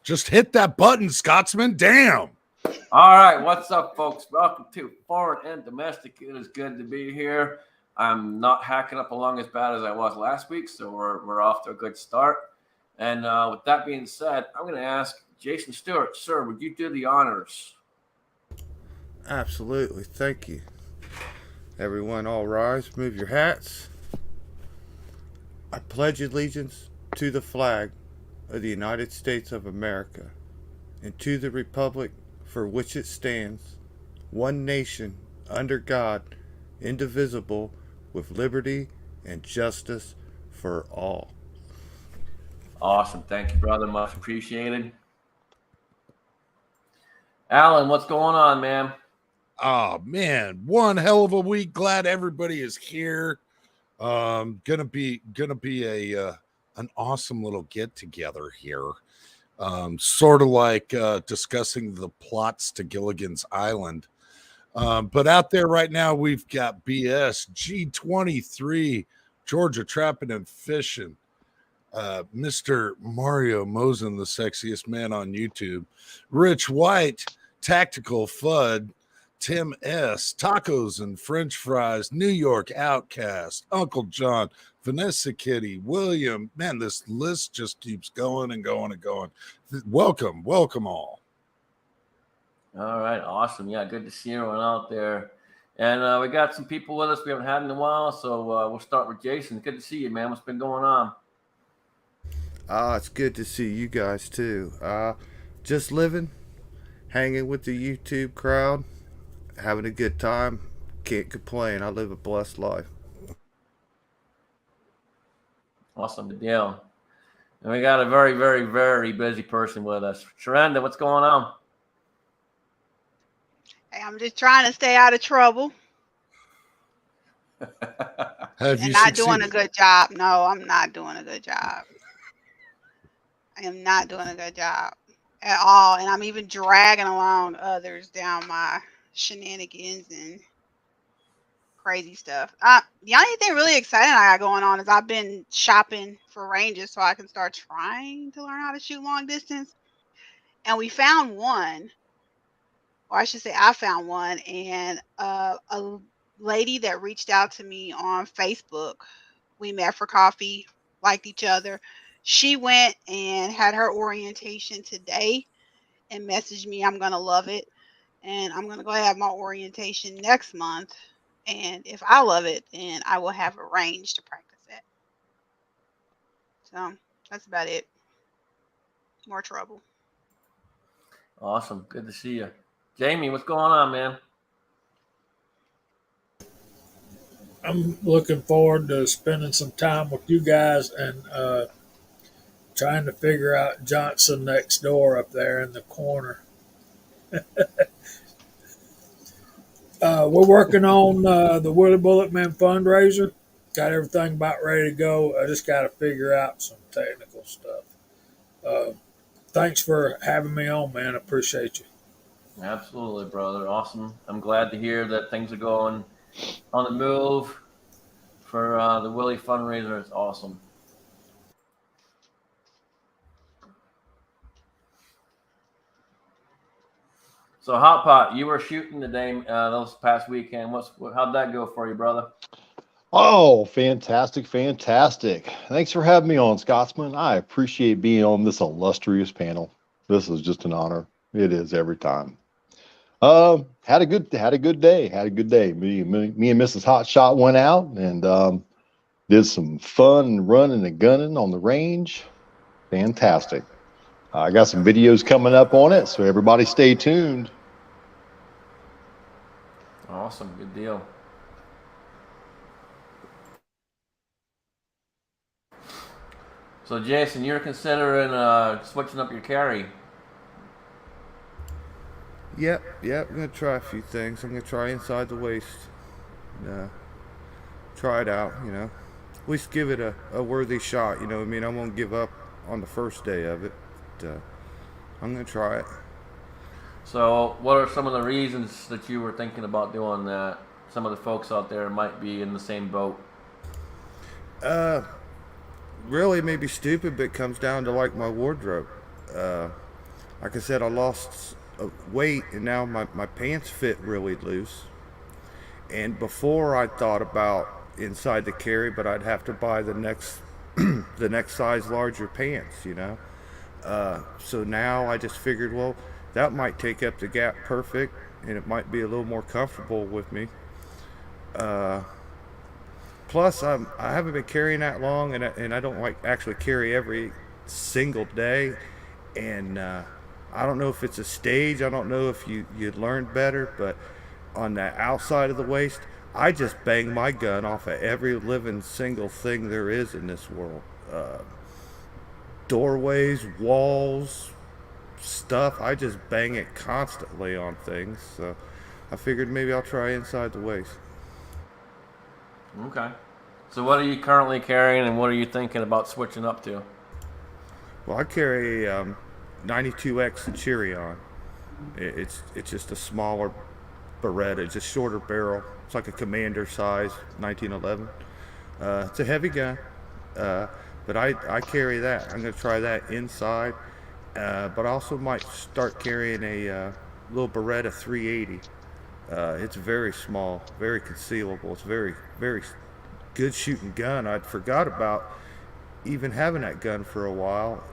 Just hit that button, Scotsman. Damn. All right, what's up, folks? Welcome to Foreign and Domestic. It is good to be here. I'm not hacking up along as bad as I was last week, so we're off to a good start. And with that being said, I'm going to ask Jason Stewart, sir, would you do the honors? Absolutely. Thank you. Everyone, all rise. Move your hats. I pledge allegiance to the flag of the United States of America and to the republic for which it stands, one nation, under God, indivisible, with liberty and justice for all. Awesome. Thank you, brother. Much appreciated. Alan, what's going on, man? Oh man, one hell of a week. Glad everybody is here. Gonna be a an awesome little get together here. Sort of like discussing the plots to Gilligan's Island. But out there right now, we've got BS, G23, Georgia Trapping and Fishing, Mr. Mario Mosen, the sexiest man on YouTube, Rich White, Tactical Fud, Tim S, Tacos and French Fries, New York Outcast, Uncle John, Vanessa Kitty, William. Man, this list just keeps going and going and going. Welcome all. All right, awesome. Yeah, good to see everyone out there. And we got some people with us we haven't had in a while, so we'll start with Jason. Good to see you, man. What's been going on? It's good to see you guys too. Just living, hanging with the YouTube crowd, having a good time. Can't complain. I live a blessed life. Awesome, good deal. And we got a very, very, very busy person with us. Sharenda, what's going on? Hey, I'm just trying to stay out of trouble. Have you not succeeded? Doing a good job. No, I'm not doing a good job. I am not doing a good job at all. And I'm even dragging along others down my shenanigans and crazy stuff. The only thing really exciting I got going on is I've been shopping for ranges so I can start trying to learn how to shoot long distance. And we found one, or I should say I found one, and a lady that reached out to me on Facebook. We met for coffee, liked each other. She went and had her orientation today and messaged me. I'm going to love it. And I'm going to go have my orientation next month. And if I love it, then I will have a range to practice at. So that's about it. More trouble. Awesome. Good to see you. Jamie, what's going on, man? I'm looking forward to spending some time with you guys and trying to figure out Johnson next door up there in the corner. We're working on the Willie Bulletman fundraiser. Got everything about ready to go. I just got to figure out some technical stuff. Thanks for having me on, man. I appreciate you. Absolutely, brother. Awesome. I'm glad to hear that things are going on the move for the Willie fundraiser. It's awesome. So, Hot Pot, you were shooting today, those past weekend. How'd that go for you, brother? Oh, fantastic. Thanks for having me on, Scotsman. I appreciate being on this illustrious panel. This is just an honor. It is every time. Had a good day. Me and Mrs. Hotshot went out and did some fun running and gunning on the range. Fantastic. I got some videos coming up on it, so everybody stay tuned. Awesome. Good deal. So, Jason, you're considering switching up your carry. Yep. I'm going to try a few things. I'm going to try inside the waist. Try it out, At least give it a worthy shot, I won't give up on the first day of it. But, I'm going to try it. So what are some of the reasons that you were thinking about doing that? Some of the folks out there might be in the same boat. Really maybe stupid, but it comes down to like my wardrobe. like I said, I lost weight, and now my pants fit really loose. And before I thought about inside the carry, but I'd have to buy the next the next size larger pants, you know. So now I just figured, well, that might take up the gap perfect, and it might be a little more comfortable with me. Uh, Plus, I haven't been carrying that long, and I don't like actually carry every single day. And I don't know if it's a stage. I don't know if you learned better, but on the outside of the waist, I just bang my gun off of every living single thing there is in this world. Doorways, walls, stuff. I just bang it constantly on things. So I figured maybe I'll try inside the waist. Okay. So what are you currently carrying, and what are you thinking about switching up to? Well, I carry 92X Centurion. It's just a smaller Beretta. It's a shorter barrel. It's like a commander size 1911. It's a heavy gun, but I carry that. I'm going to try that inside, but I also might start carrying a little Beretta 380. It's very small, very concealable. It's very, very good shooting gun. I'd forgot about even having that gun for a while.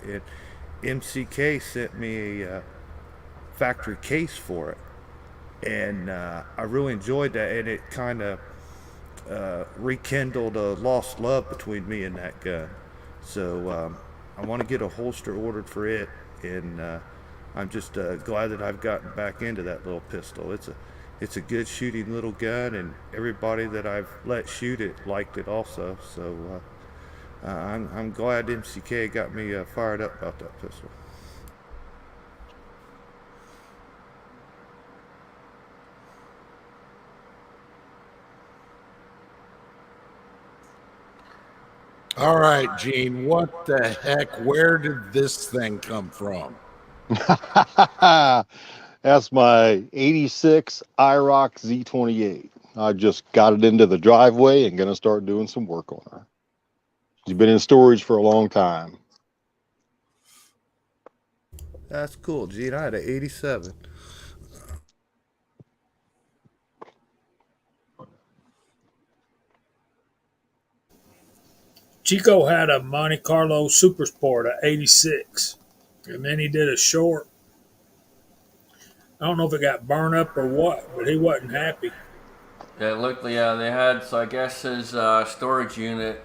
MCK sent me a factory case for it, and I really enjoyed that, and it kind of rekindled a lost love between me and that gun. So I want to get a holster ordered for it, and I'm just glad that I've gotten back into that little pistol. It's a good shooting little gun, and everybody that I've let shoot it liked it also. So I'm glad MCK got me fired up about that pistol. All right, Gene, what the heck? Where did this thing come from? That's my 86 IROC Z28. I just got it into the driveway and going to start doing some work on her. She's been in storage for a long time. That's cool, Gene. I had an 87. Chico had a Monte Carlo Super Sport, a 86. And then he did a short. I don't know if it got burned up or what, but he wasn't happy. Yeah, look, yeah, they had, so I guess his storage unit,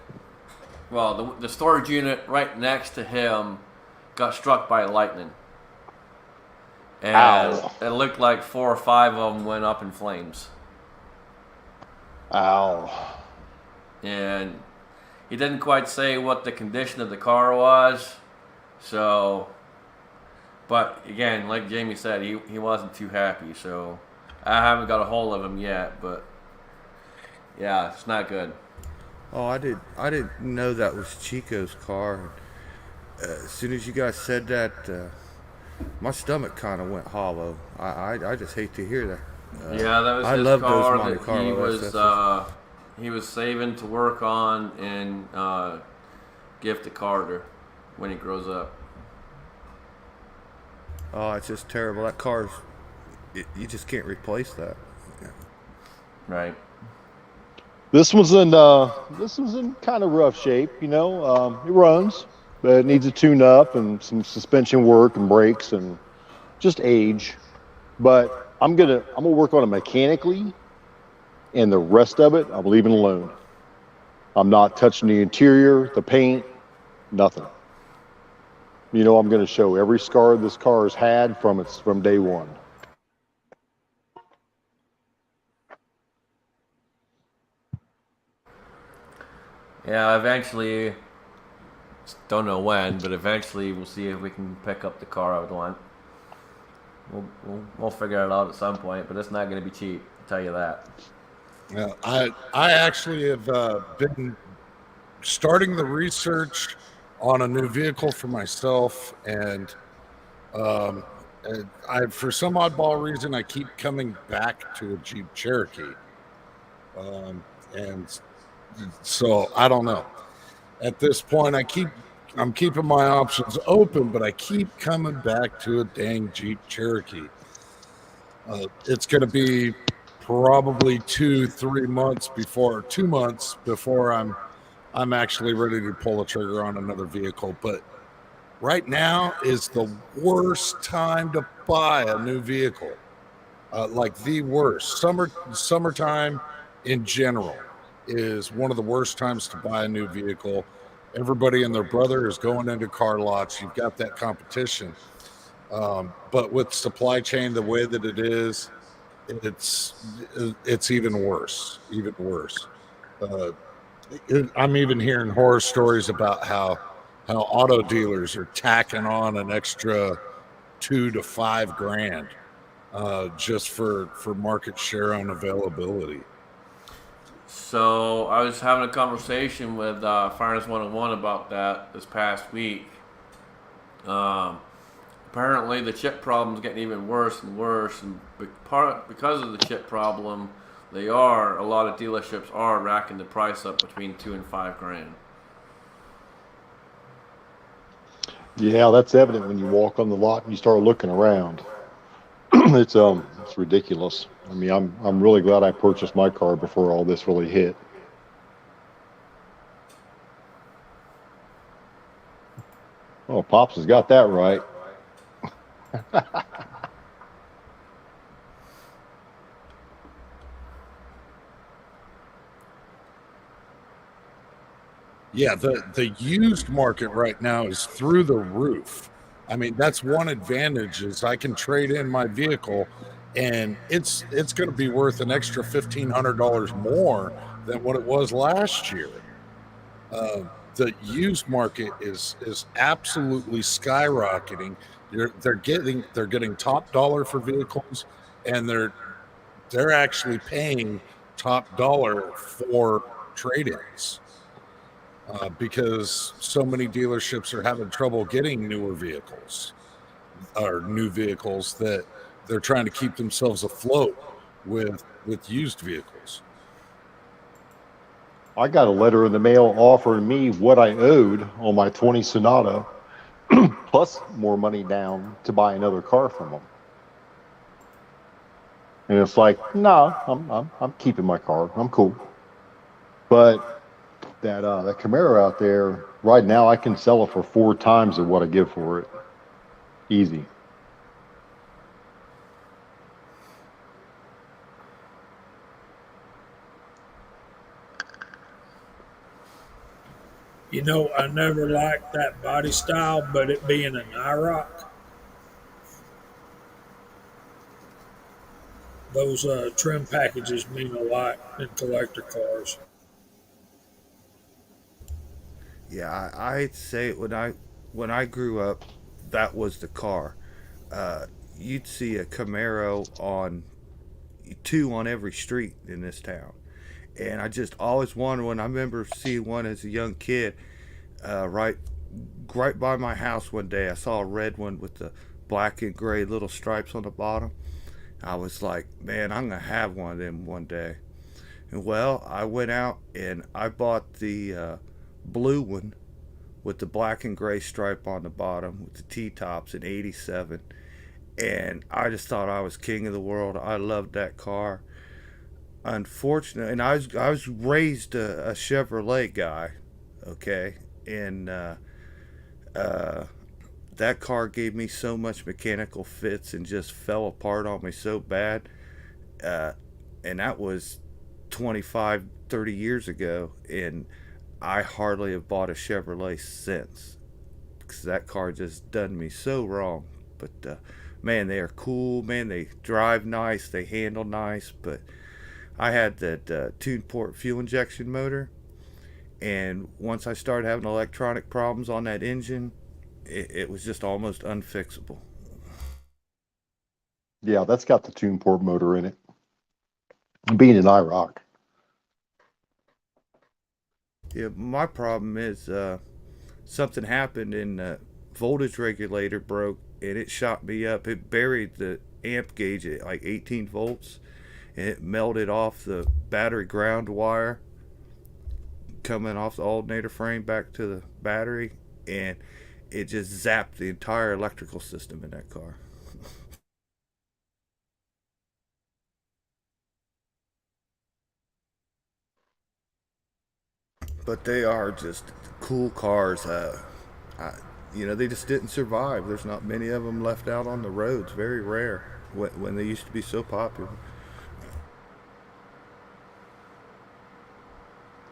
well, the storage unit right next to him got struck by lightning. And Ow. it looked like 4 or 5 of them went up in flames. Ow. And he didn't quite say what the condition of the car was, so, but again, like Jamie said, he wasn't too happy, so I haven't got a hold of him yet, but yeah, it's not good. Oh, I didn't know that was Chico's car. As soon as you guys said that, my stomach kind of went hollow. I just hate to hear that. Yeah, that was I his love car those Monte that Carlo he was saving to work on and give to Carter when he grows up. Oh, it's just terrible. That car's, you just can't replace that. Right. This was in kind of rough shape, you know. It runs, but it needs a tune up and some suspension work and brakes and just age. But I'm gonna work on it mechanically, and the rest of it I'm leaving alone. I'm not touching the interior, the paint, nothing. You know, I'm gonna show every scar this car has had from day one. Yeah, eventually, don't know when, but eventually we'll see if we can pick up the car I would want. We'll figure it out at some point, but it's not going to be cheap, I'll tell you that. Yeah, I actually have been starting the research on a new vehicle for myself, and I, for some oddball reason, I keep coming back to a Jeep Cherokee, and so I don't know. At this point, I keep I'm keeping my options open, but I keep coming back to a dang Jeep Cherokee. It's going to be probably 2 months before I'm actually ready to pull the trigger on another vehicle. But right now is the worst time to buy a new vehicle. Like the worst. Summertime in general is one of the worst times to buy a new vehicle. Everybody and their brother is going into car lots. You've got that competition. But with supply chain the way that it is, it's even worse. I'm even hearing horror stories about how auto dealers are tacking on an extra $2 to $5 grand just for market share on availability. So I was having a conversation with Finance 101 about that this past week. Apparently, the chip problem is getting even worse and worse, and because of the chip problem, a lot of dealerships are racking the price up between $2 and $5 grand. Yeah, that's evident when you walk on the lot and you start looking around. It's ridiculous. I mean, I'm really glad I purchased my car before all this really hit. Oh, Pops has got that right. Yeah, the used market right now is through the roof. I mean, that's one advantage is I can trade in my vehicle and it's going to be worth an extra $1,500 more than what it was last year. The used market is absolutely skyrocketing. They're getting top dollar for vehicles, and they're actually paying top dollar for trade-ins. Because so many dealerships are having trouble getting newer vehicles or new vehicles that they're trying to keep themselves afloat with used vehicles. I got a letter in the mail offering me what I owed on my 20 Sonata, plus more money down to buy another car from them. And it's like, no, I'm keeping my car. I'm cool. But that Camaro out there right now, I can sell it for 4 times of what I give for it. Easy. You know, I never liked that body style, but it being an IROC, those trim packages mean a lot in collector cars. Yeah, I'd say when I grew up, that was the car. You'd see a Camaro on 2 on every street in this town, and I just always wanted one. I remember seeing one as a young kid, right by my house one day. I saw a red one with the black and gray little stripes on the bottom. I was like, man, I'm gonna have one of them one day. And well, I went out and I bought the blue one with the black and gray stripe on the bottom with the T-tops in '87, and I just thought I was king of the world. I loved that car. Unfortunately, and I was raised a Chevrolet guy, okay, and that car gave me so much mechanical fits and just fell apart on me so bad, and that was 25, 30 years ago, and I hardly have bought a Chevrolet since because that car just done me so wrong. But man, they are cool. Man, they drive nice. They handle nice. But I had that tune port fuel injection motor, and once I started having electronic problems on that engine, it was just almost unfixable. Yeah, that's got the tune port motor in it. Being an IROC. Yeah, my problem is something happened and the voltage regulator broke and it shot me up. It buried the amp gauge at like 18 volts and it melted off the battery ground wire coming off the alternator frame back to the battery. and it just zapped the entire electrical system in that car. But they are just cool cars. I, they just didn't survive. There's not many of them left out on the roads. Very rare when they used to be so popular.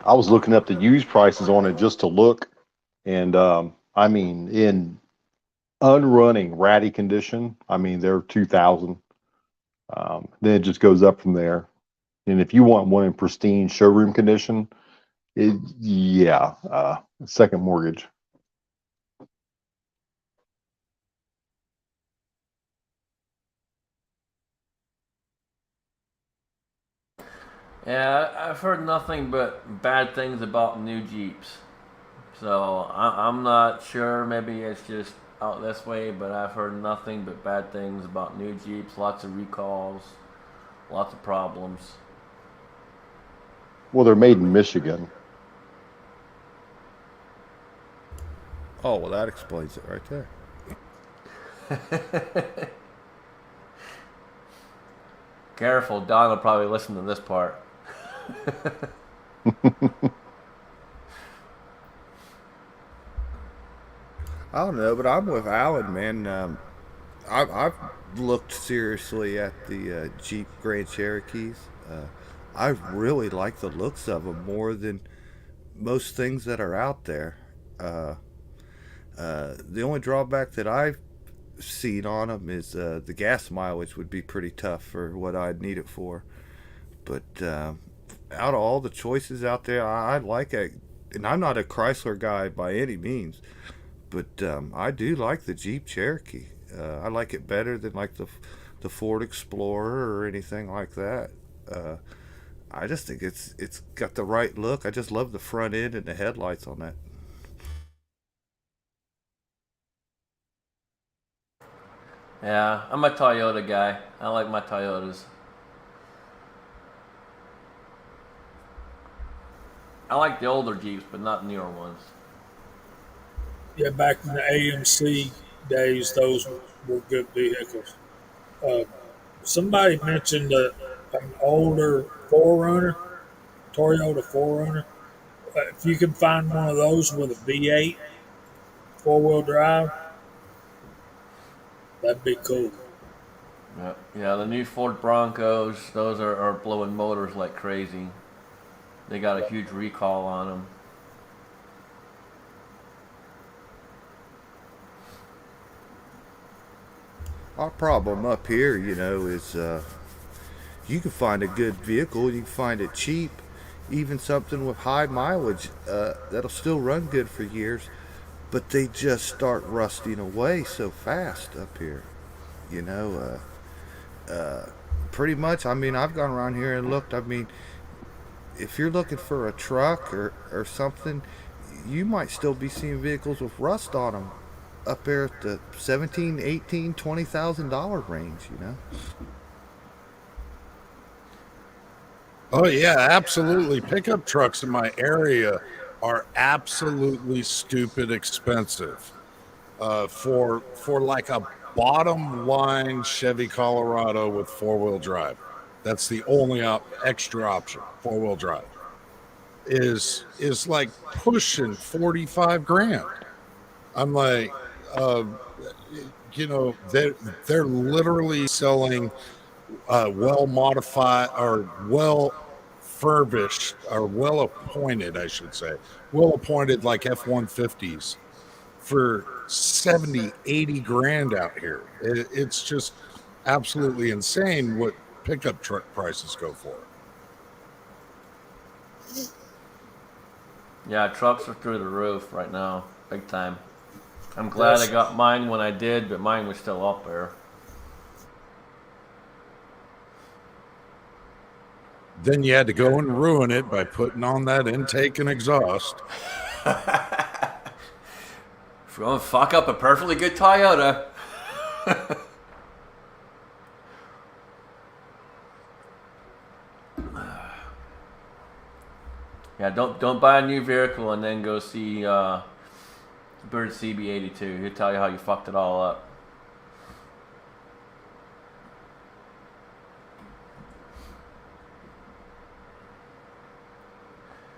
I was looking up the used prices on it just to look, and I mean, in unrunning ratty condition, I mean they're 2,000. Then it just goes up from there. And if you want one in pristine showroom condition, second mortgage. Yeah, I've heard nothing but bad things about new Jeeps. So I'm not sure. Maybe it's just out this way, but I've heard nothing but bad things about new Jeeps. Lots of recalls, lots of problems. Well, they're made in Michigan. Oh, well, that explains it right there. Careful, Don will probably listen to this part. I don't know, but I'm with Alan, man. I've looked seriously at the Jeep Grand Cherokees. I really like the looks of them more than most things that are out there. The only drawback that I've seen on them is the gas mileage would be pretty tough for what I'd need it for. But out of all the choices out there, I like it. And I'm not a Chrysler guy by any means, but I do like the Jeep Cherokee. I like it better than like the Ford Explorer or anything like that. I just think it's got the right look. I just love the front end and the headlights on that. Yeah, I'm a Toyota guy. I like my Toyotas. I like the older Jeeps, but not newer ones. Yeah, back in the AMC days, those were good vehicles. Somebody mentioned an older Forerunner, Toyota Forerunner. If you can find one of those with a V8 four-wheel drive, that'd be cool. Yeah, the new Ford Broncos, those are blowing motors like crazy. They got a huge recall on them. Our problem up here, is you can find a good vehicle, you can find it cheap, even something with high mileage that'll still run good for years, but they just start rusting away so fast up here. You know, pretty much. I mean, I've gone around here and looked. I mean, if you're looking for a truck or something, you might still be seeing vehicles with rust on them up there at the 17, 18, $20,000 range. Oh yeah, absolutely. Pickup trucks in my area are absolutely stupid expensive. For like a bottom line Chevy Colorado with 4-wheel drive. That's the only extra option. 4-wheel drive is like pushing 45 grand. I'm like, they're literally selling well modified or well furbished or well appointed, I should say, well appointed like F-150s for 70, 80 grand out here. It's just absolutely insane what pickup truck prices go for. Yeah, trucks are through the roof right now, big time. I'm glad I got mine when I did, but mine was still up there. Then you had to go and ruin it by putting on that intake and exhaust. If you're going to fuck up a perfectly good Toyota. Yeah, don't buy a new vehicle and then go see Bird CB82. He'll tell you how you fucked it all up.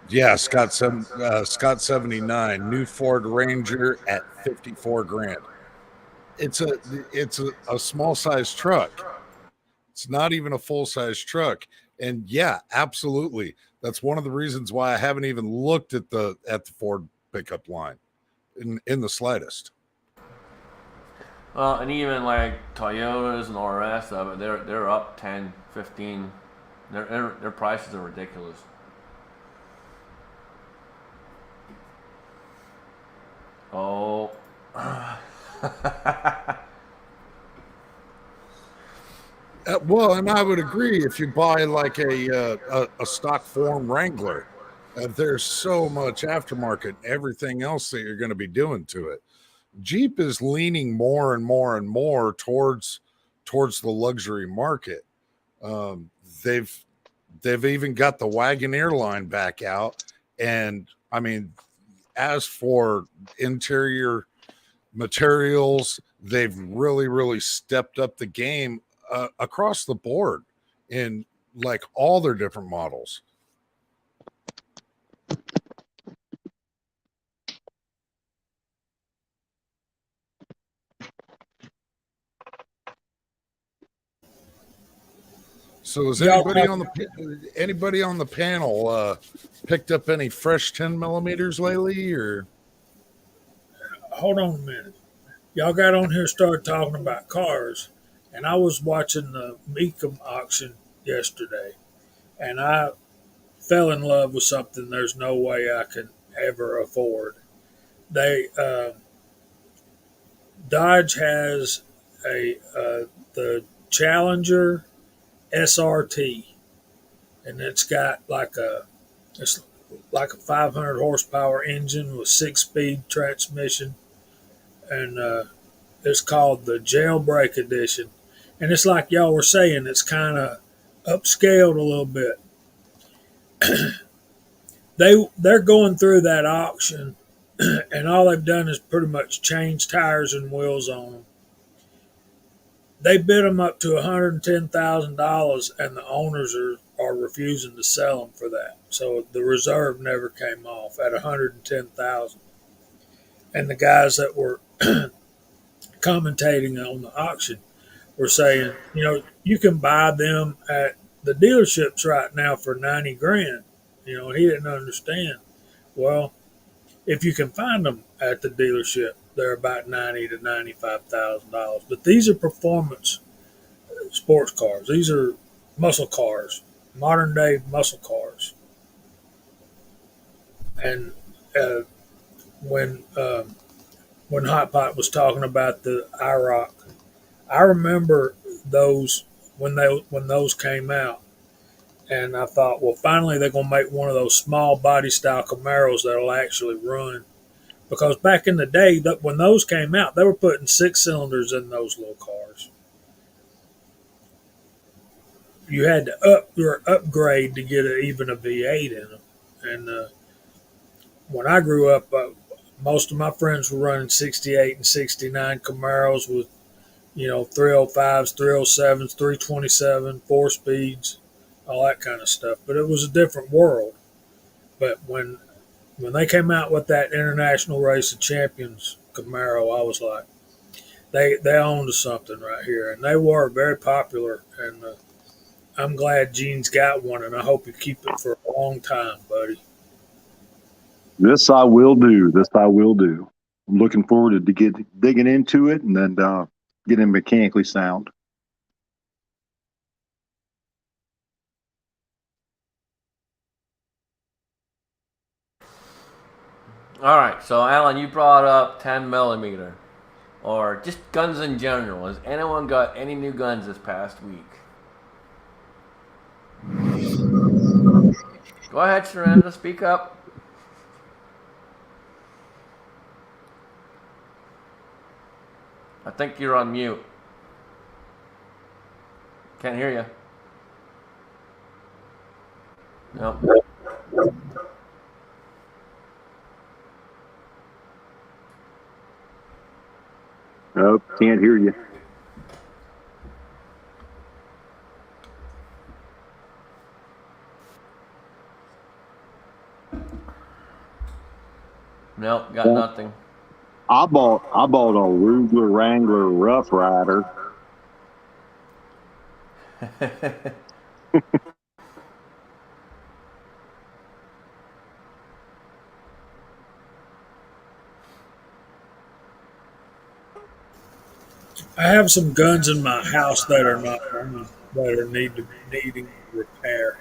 Yeah, Scott 79, new Ford Ranger at 54 grand. It's a small size truck. It's not even a full size truck. And yeah, absolutely. That's one of the reasons why I haven't even looked at the Ford pickup line in the slightest. Well, and even like Toyotas and all the rest of it, they're up 10, 15. Their prices are ridiculous. Oh. Well, and I would agree if you buy like a stock form Wrangler, there's so much aftermarket and everything else that you're going to be doing to it. Jeep is leaning more and more and more towards the luxury market. Um, they've even got the Wagoneer line back out, and I mean, as for interior materials, they've really stepped up the game across the board in like all their different models. So has anybody on the panel picked up any fresh 10 millimeters lately, or? Hold on a minute. Y'all got on here, started talking about cars, and I was watching the Mecum auction yesterday, and I fell in love with something there's no way I can ever afford. They Dodge has the Challenger SRT, and it's like a 500 horsepower engine with 6-speed transmission, and it's called the Jailbreak Edition. And it's like y'all were saying, it's kind of upscaled a little bit. They're going through that auction, and all they've done is pretty much change tires and wheels on them. They bid them up to $110,000, and the owners are refusing to sell them for that. So the reserve never came off at $110,000. And the guys that were commentating on the auction were saying, you can buy them at the dealerships right now for 90 grand. He didn't understand. Well, if you can find them at the dealership, they're about $90,000 to $95,000. But these are performance sports cars. These are muscle cars, modern day muscle cars. And when Hot Pot was talking about the IROC, I remember those when those came out, and I thought, well, finally they're gonna make one of those small body style Camaros that'll actually run. Because back in the day, when those came out, they were putting 6 cylinders in those little cars. You had to upgrade to get even a V8 in them. And when I grew up, most of my friends were running 68 and 69 Camaros with 305s, 307s, 327, 4 speeds, all that kind of stuff. But it was a different world. But when they came out with that International Race of Champions Camaro, I was like, they owned something right here. And they were very popular. And I'm glad Gene's got one, and I hope you keep it for a long time, buddy. This I will do. I'm looking forward to digging into it and then getting mechanically sound. All right, so Alan, you brought up 10 millimeter, or just guns in general. Has anyone got any new guns this past week? Go ahead, Sharanda, speak up. I think you're on mute. Can't hear you. Nope. Oh, can't hear you. Nope, got nothing. I bought a Ruger Wrangler Rough Rider. I have some guns in my house that are not running, that are needing repair.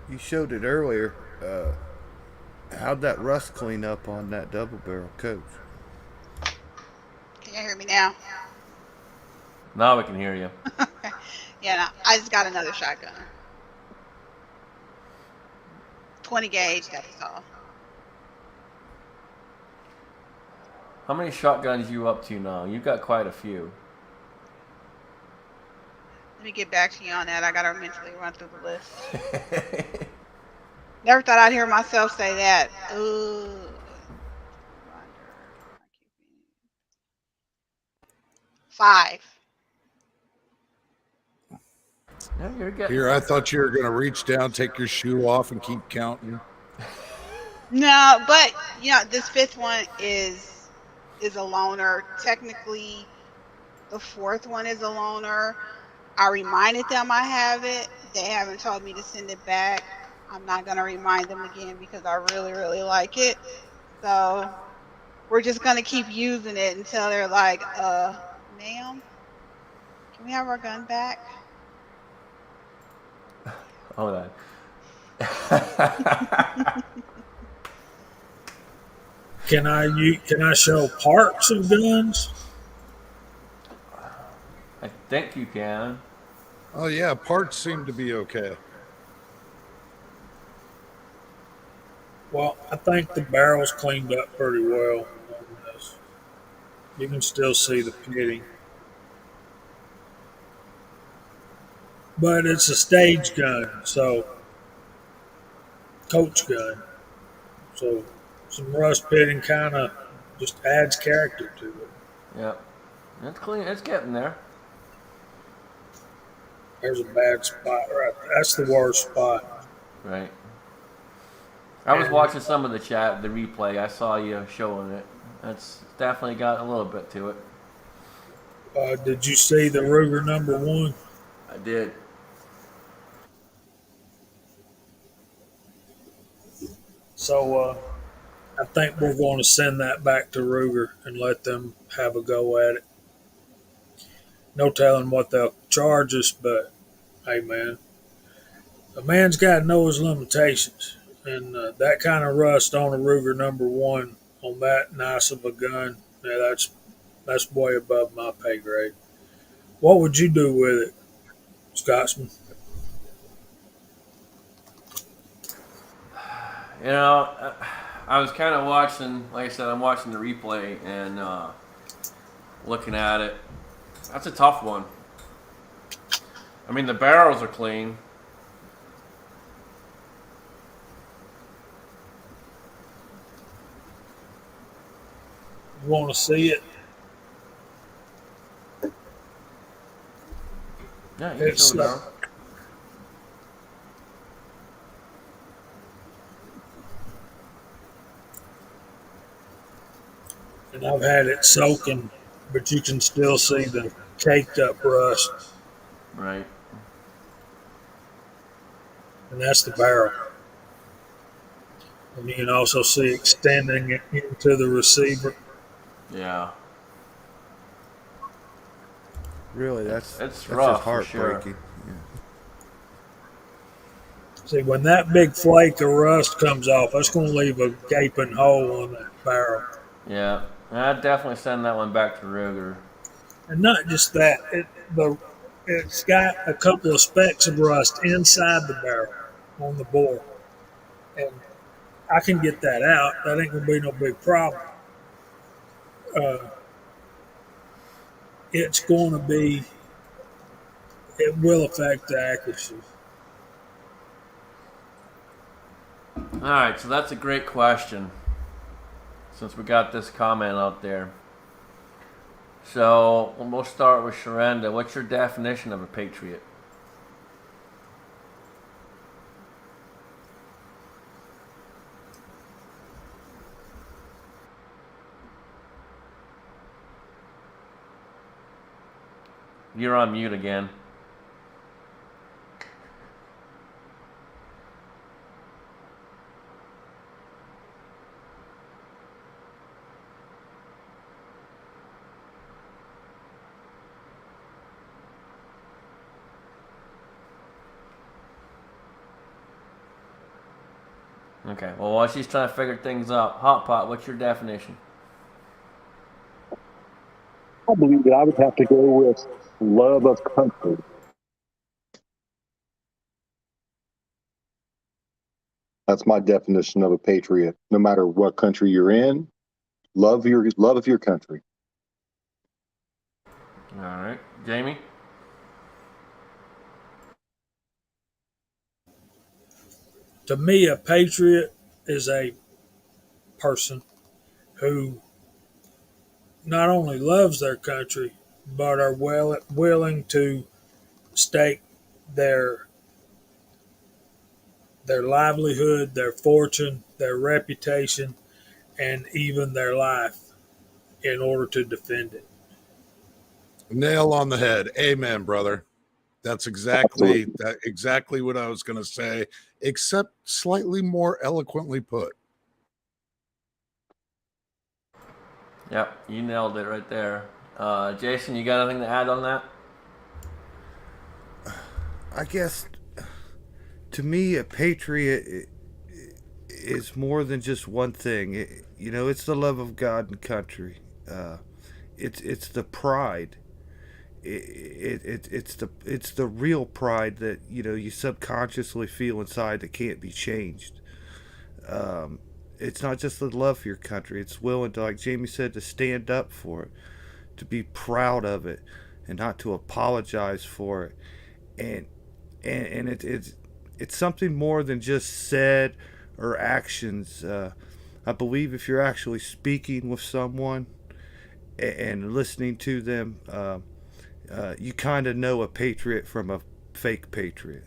You showed it earlier. How'd that rust clean up on that double barrel coach? Can you hear me now? Now we can hear you. Yeah, no, I just got another shotgun. 20 gauge, that's all. How many shotguns you up to now? You've got quite a few. Let me get back to you on that. I gotta mentally run through the list. Never thought I'd hear myself say that. Ooh. 5. Yeah, you're getting Here, I thought you were going to reach down, take your shoe off, and keep counting. No, but you know, this 5th one is a loner. Technically, the 4th one is a loner. I reminded them I have it. They haven't told me to send it back. I'm not gonna remind them again because I really, really like it. So we're just gonna keep using it until they're like, ma'am, can we have our gun back? Hold on. Can I show parts of guns? I think you can. Oh, yeah, parts seem to be okay. Well, I think the barrel's cleaned up pretty well on this. You can still see the pitting. But it's a stage gun, so coach gun. So some rust pitting kind of just adds character to it. Yep. It's clean. It's getting there. There's a bad spot right there. That's the worst spot. Right. I was watching some of the chat, the replay. I saw you showing it. It's definitely got a little bit to it. Did you see the Ruger number 1? I did. So I think we're going to send that back to Ruger and let them have a go at it. No telling what they'll charge us, but hey, man, a man's got to know his limitations. And that kind of rust on a Ruger number 1 on that nice of a gun, yeah, that's way above my pay grade. What would you do with it, Scotsman? You know, I was kind of watching, like I said, I'm watching the replay and looking at it. That's a tough one. I mean, the barrels are clean. You want to see it? Yeah, you can It's show the barrel. And I've had it soaking, but you can still see the caked up rust. Right. And that's the barrel. And you can also see extending it into the receiver. Yeah. Really, that's rough, just for sure. heartbreaking. See, when that big flake of rust comes off, that's going to leave a gaping hole on that barrel. Yeah. I'd definitely send that one back to Ruger. And not just that, it's got a couple of specks of rust inside the barrel on the bore. And I can get that out. That ain't going to be no big problem. It's going to be, it will affect the accuracy. All right, so that's a great question. Since we got this comment out there, so we'll start with Sharenda. What's your definition of a patriot? You're on mute again. Okay, well, while she's trying to figure things out, Hot Pot, what's your definition? I believe that I would have to go with love of country. That's my definition of a patriot. No matter what country you're in, love of your country. All right, Jamie? To me, a patriot is a person who not only loves their country, but are willing to stake their livelihood, their fortune, their reputation, and even their life in order to defend it. Nail on the head. Amen, brother. That's exactly what I was going to say, except slightly more eloquently put. Yep, you nailed it right there. Jason, you got anything to add on that? I guess to me, a patriot is more than just one thing. It's the love of God and country. It's the pride. It's the real pride that you subconsciously feel inside that can't be changed. It's not just the love for your country. It's willing to, like Jamie said, to stand up for it, to be proud of it, and not to apologize for it. And it's something more than just said or actions. I believe if you're actually speaking with someone and listening to them, you kind of know a patriot from a fake patriot.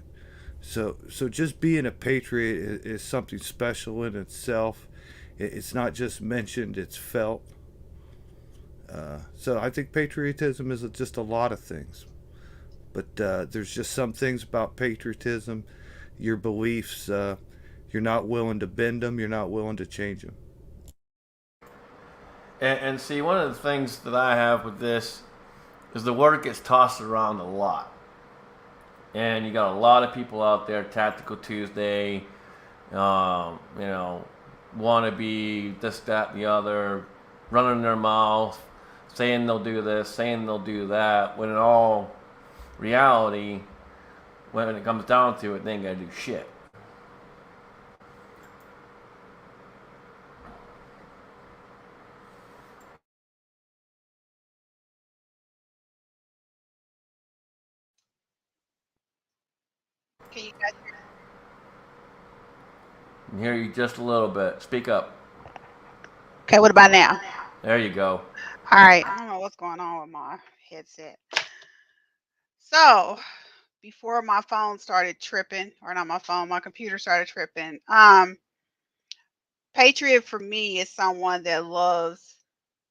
So just being a patriot is something special in itself. It's not just mentioned; it's felt. So I think patriotism is just a lot of things. But there's just some things about patriotism, your beliefs, you're not willing to bend them, you're not willing to change them. And see, one of the things that I have with this is the word gets tossed around a lot. And you got a lot of people out there, Tactical Tuesday, want to be this, that, and the other, running their mouth, saying they'll do this, saying they'll do that, when in all reality, when it comes down to it, they ain't got to do shit. Can you guys hear? I can hear you just a little bit. Speak up. Okay, what about now? There you go. All right, I don't know what's going on with my headset. So, before my phone started tripping, or not my phone, my computer started tripping. Patriot for me is someone that loves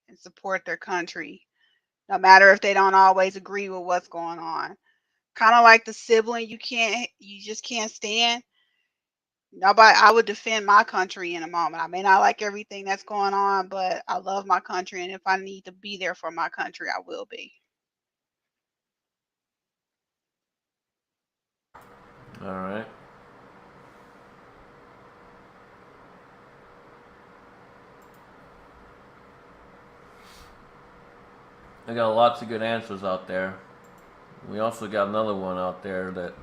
and support their country, no matter if they don't always agree with what's going on. Kind of like the sibling you just can't stand. Nobody, I would defend my country in a moment. I may not like everything that's going on, but I love my country, and if I need to be there for my country, I will be. All right. I got lots of good answers out there. We also got another one out there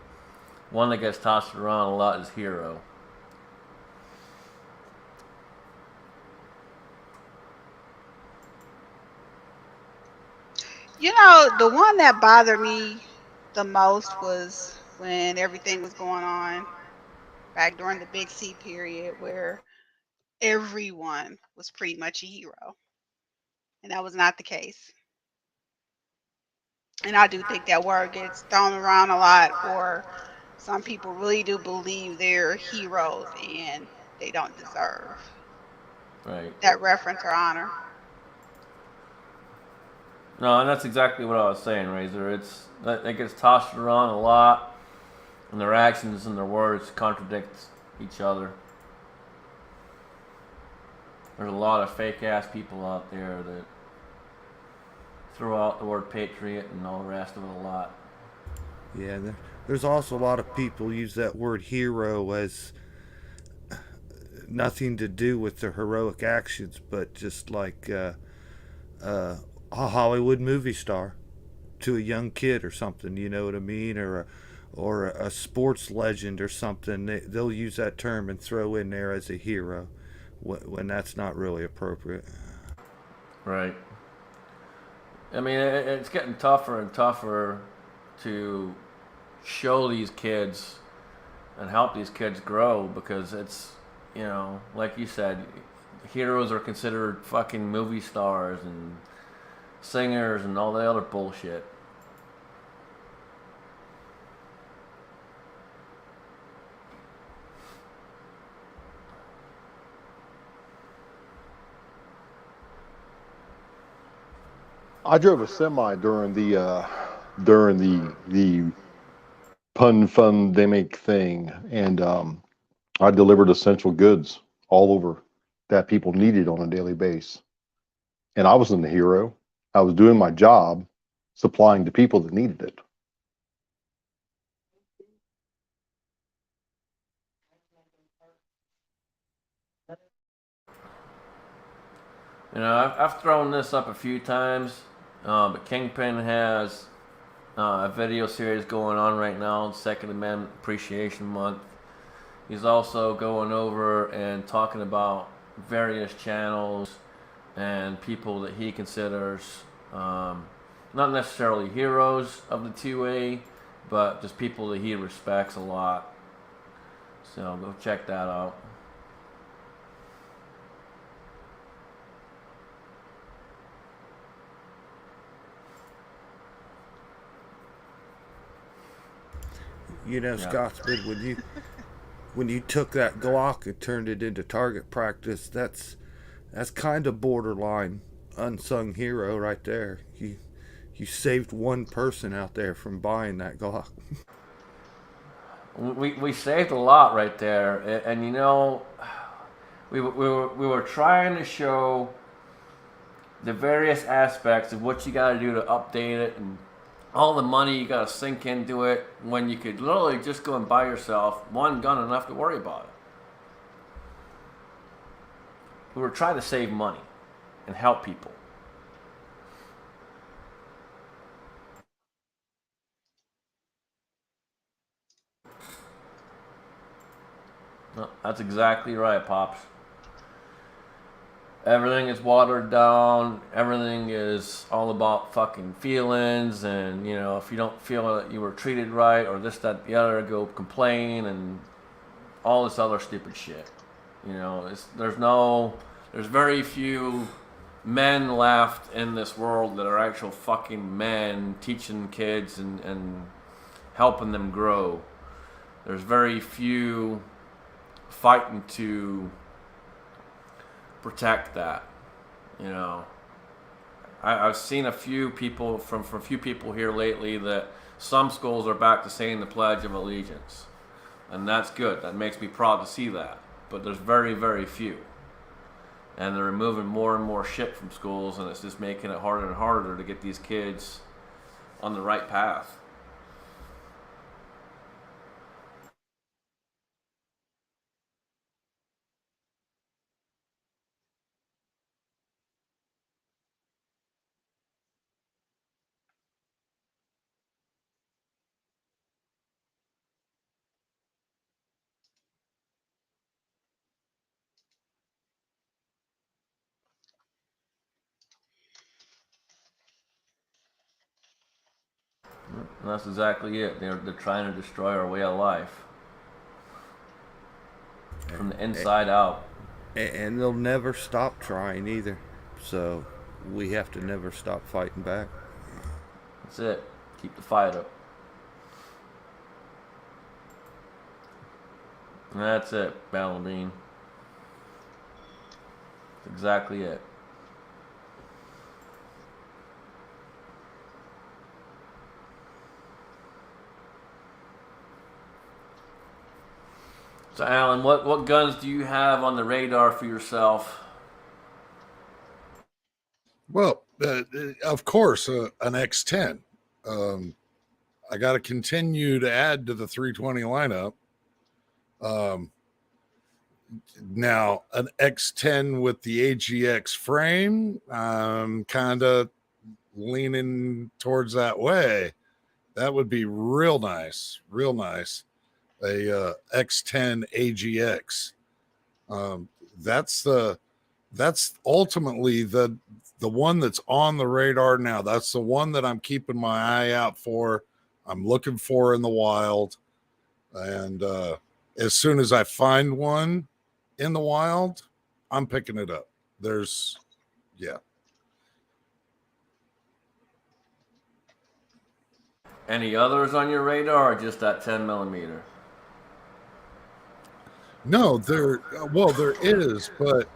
one that gets tossed around a lot is hero. The one that bothered me the most was when everything was going on back during the Big C period where everyone was pretty much a hero. And that was not the case. And I do think that word gets thrown around a lot, or some people really do believe they're heroes and they don't deserve Right. that reference or honor. No, and that's exactly what I was saying, Razor. It gets tossed around a lot, and their actions and their words contradict each other. There's a lot of fake ass people out there that throw out the word patriot and all the rest of it a lot. Yeah, there's also a lot of people use that word hero as nothing to do with their heroic actions, but just like a Hollywood movie star to a young kid or something. You know what I mean? Or a sports legend or something. They'll use that term and throw in there as a hero when that's not really appropriate. Right. I mean, it's getting tougher and tougher to show these kids and help these kids grow, because it's, you know, like you said, heroes are considered fucking movie stars and singers and all the other bullshit. I drove a semi during the pun fundemic thing, and I delivered essential goods all over that people needed on a daily basis. And I wasn't the hero. I was doing my job, supplying to people that needed it. You know, I've thrown this up a few times, but Kingpin has a video series going on right now, Second Amendment Appreciation Month. He's also going over and talking about various channels and people that he considers not necessarily heroes of the 2A, but just people that he respects a lot. So go check that out. You know, Yeah. Scotsman, when you took that Glock and turned it into target practice, that's kind of borderline unsung hero right there. You saved one person out there from buying that Glock. We saved a lot right there, and you know, we were trying to show the various aspects of what you got to do to update it, and all the money you got to sink into it, when you could literally just go and buy yourself one gun and not have to worry about it. We were trying to save money and help people. No, that's exactly right, Pops. Everything is watered down. Everything is all about fucking feelings, and you know, if you don't feel that you were treated right or this, that, the other, go complain and all this other stupid shit. You know, there's very few men left in this world that are actual fucking men teaching kids and helping them grow. There's very few fighting to protect that. You know, I've seen a few people from a few people here lately that some schools are back to saying the Pledge of Allegiance, and that's good. That makes me proud to see that. But there's very, very few, and they're removing more and more shit from schools, and it's just making it harder and harder to get these kids on the right path. And that's exactly it. They're trying to destroy our way of life. from the inside out. And they'll never stop trying either. So we have to never stop fighting back. That's it. Keep the fight up. And that's it, Balladine. That's exactly it. So, Alan, what guns do you have on the radar for yourself? Well, of course, an X10. I got to continue to add to the 320 lineup. Now, an X10 with the AGX frame, I'm kind of leaning towards that way. That would be real nice, real nice. A X10 AGX. That's ultimately the one that's on the radar now. That's the one that I'm keeping my eye out for. I'm looking for in the wild, and as soon as I find one in the wild, I'm picking it up. Yeah. Any others on your radar, or just that 10 millimeter? No, there is, but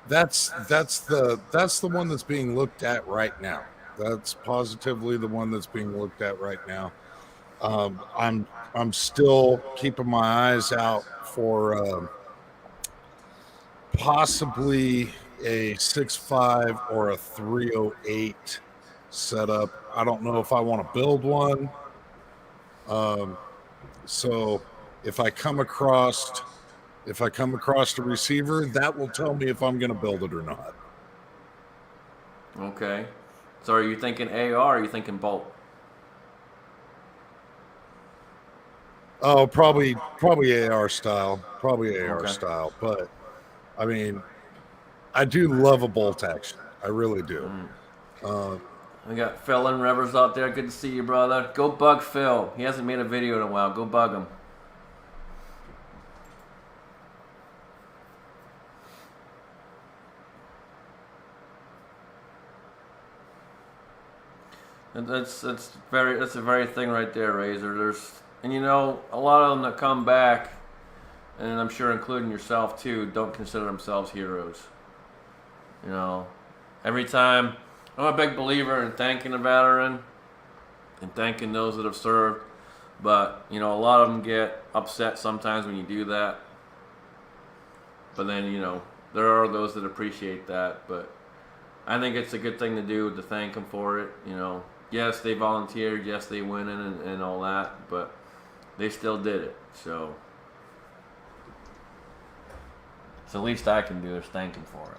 that's the one that's being looked at right now. That's positively the one that's being looked at right now. I'm still keeping my eyes out for possibly a 6.5 or a 308 setup. I don't know if I want to build one. So if I come across a receiver, that will tell me if I'm going to build it or not. Okay. So are you thinking AR or are you thinking bolt? Oh, probably AR style. Probably AR Okay. style. But I mean, I do love a bolt action. I really do. We got Phil and Rivers out there. Good to see you, brother. Go bug Phil. He hasn't made a video in a while. Go bug him. And that's a very thing right there, Razor. And you know, a lot of them that come back, and I'm sure including yourself too, don't consider themselves heroes. You know, every time, I'm a big believer in thanking a veteran and thanking those that have served, but you know, a lot of them get upset sometimes when you do that. But then, you know, there are those that appreciate that, but I think it's a good thing to do to thank them for it. You know, yes, they volunteered, yes, they went in and all that, but they still did it. So the least I can do is thank them for it.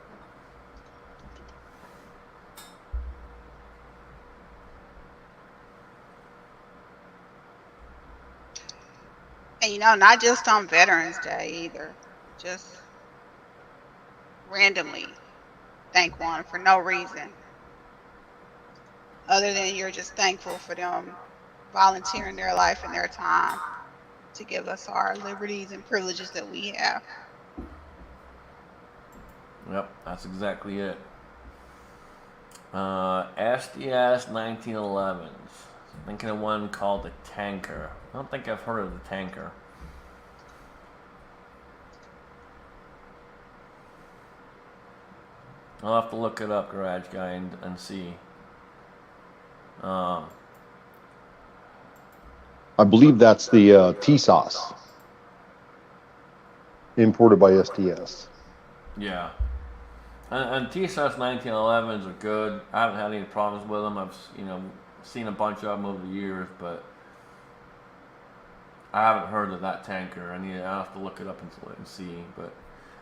And you know, not just on Veterans Day either. Just randomly thank one for no reason. Other than you're just thankful for them volunteering their life and their time to give us our liberties and privileges that we have. Yep, that's exactly it. SDS 1911s. I'm thinking of one called the Tanker. I don't think I've heard of the Tanker. I'll have to look it up, Garage Guy, and see. I believe that's the TSOS, imported by STS. Yeah. And TSS 1911s are good. I haven't had any problems with them. I've seen a bunch of them over the years, but I haven't heard of that Tanker. I'll have to look it up and see. But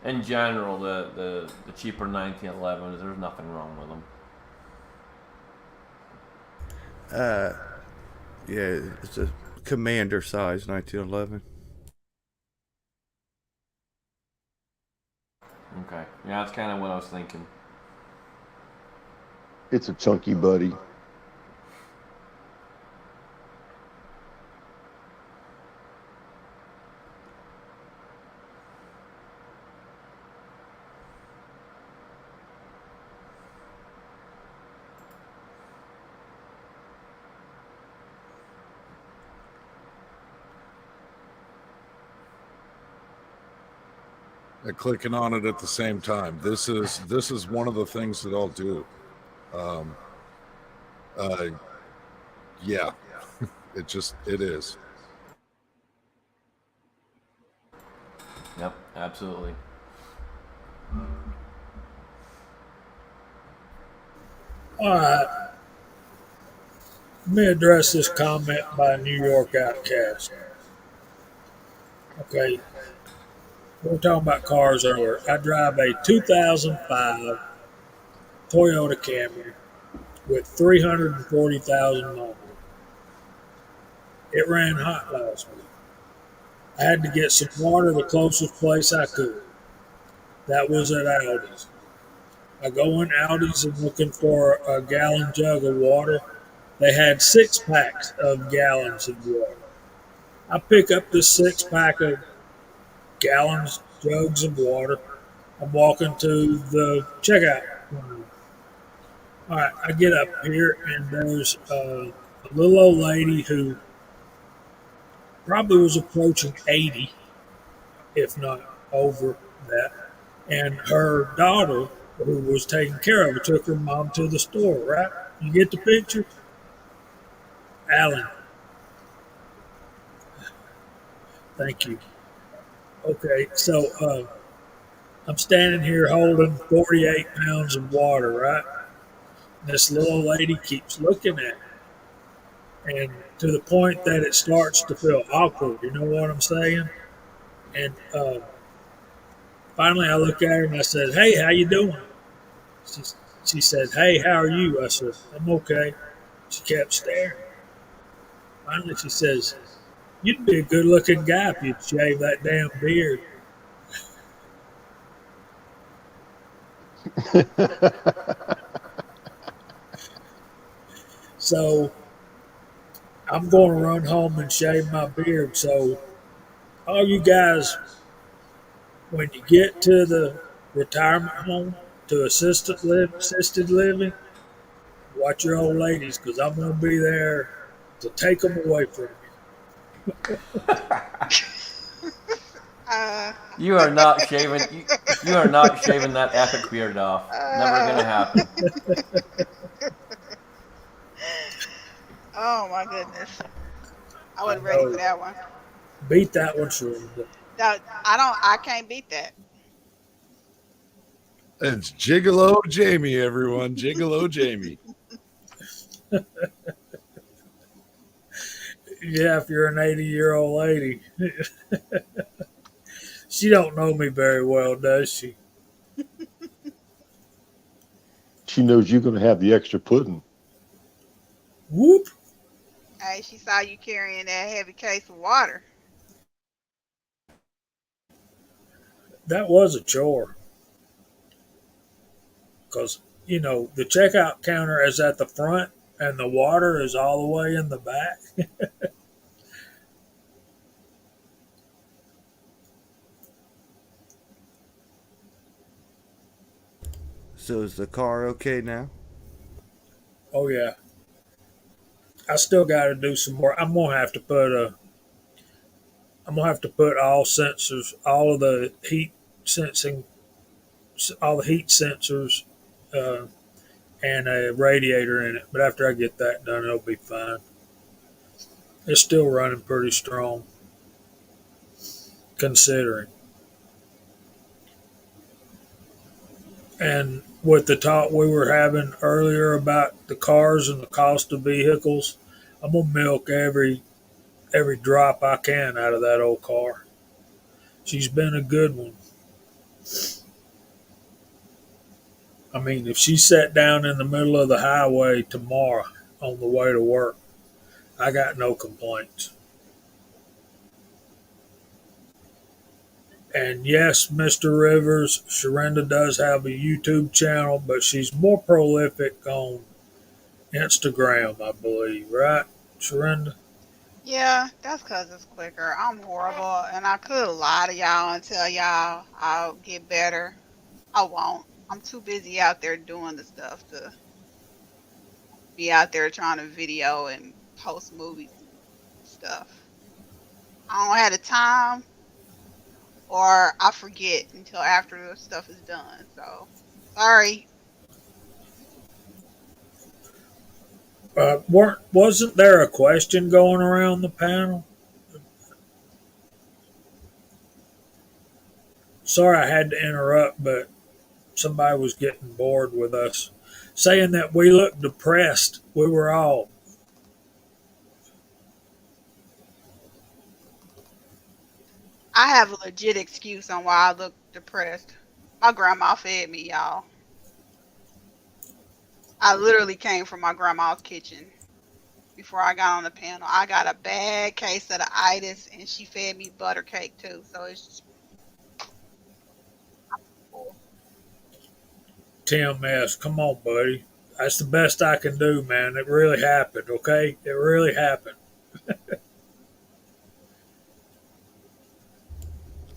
in general, the cheaper 1911s, there's nothing wrong with them. Yeah, it's a commander size 1911. Okay. Yeah, that's kind of what I was thinking. It's a chunky buddy. clicking on it at the same time. This is one of the things that I'll do. Yeah, it is. Yep, absolutely. All right. Let me address this comment by New York Outcast. Okay. We were talking about cars earlier. I drive a 2005 Toyota Camry with 340,000 miles. It ran hot last week. I had to get some water the closest place I could. That was at Aldi's. I go in Aldi's and looking for a gallon jug of water. They had 6 packs of gallons of water. I pick up this 6 pack of gallons, jugs of water. I'm walking to the checkout room. All right, I get up here and there's a little old lady who probably was approaching 80, if not over that. And her daughter, who was taking care of her, took her mom to the store, right? You get the picture? Alan. Thank you. Okay, so I'm standing here holding 48 pounds of water, right? This little lady keeps looking at me, and to the point that it starts to feel awkward. You know what I'm saying? And finally, I look at her and I said, "Hey, how you doing?" She, she said, "Hey, how are you?" I said, "I'm okay." She kept staring. Finally, she says, "You'd be a good-looking guy if you'd shave that damn beard." So I'm going to run home and shave my beard. So all you guys, when you get to the retirement home to assisted living, watch your old ladies because I'm going to be there to take them away from you. You are not shaving. You are not shaving that epic beard off. Never gonna happen. Oh my goodness. I wasn't ready for that one. Beat that one, sure. No, I can't beat that. It's Gigolo Jamie, everyone. Gigolo Jamie. Yeah, if you're an 80-year-old lady. She don't know me very well, does she? She knows you're going to have the extra pudding. Whoop. Hey, she saw you carrying that heavy case of water. That was a chore. Because, the checkout counter is at the front and the water is all the way in the back. So is the car okay now? Oh, yeah. I still got to do some more. I'm gonna have to put all sensors, all of the heat sensing, all the heat sensors, and a radiator in it. But after I get that done, it'll be fine. It's still running pretty strong, considering. And with the talk we were having earlier about the cars and the cost of vehicles, I'm gonna milk every drop I can out of that old car. She's been a good one. I mean, if she sat down in the middle of the highway tomorrow on the way to work, I got no complaints. And yes, Mr. Rivers, Sharenda does have a YouTube channel, but she's more prolific on Instagram, I believe, right, Sharenda? Yeah, that's because it's quicker. I'm horrible, and I could lie to y'all and tell y'all I'll get better. I won't. I'm too busy out there doing the stuff to be out there trying to video and post movies and stuff. I don't have the time. or I forget until after the stuff is done. So sorry. Wasn't there a question going around the panel? Sorry I had to interrupt, but somebody was getting bored with us, saying that we looked depressed. We were all. I have a legit excuse on why I look depressed. My grandma fed me, y'all. I literally came from my grandma's kitchen before I got on the panel. I got a bad case of the itis, and she fed me butter cake too. So it's just Tim S., come on, buddy. That's the best I can do, man. It really happened, okay? It really happened.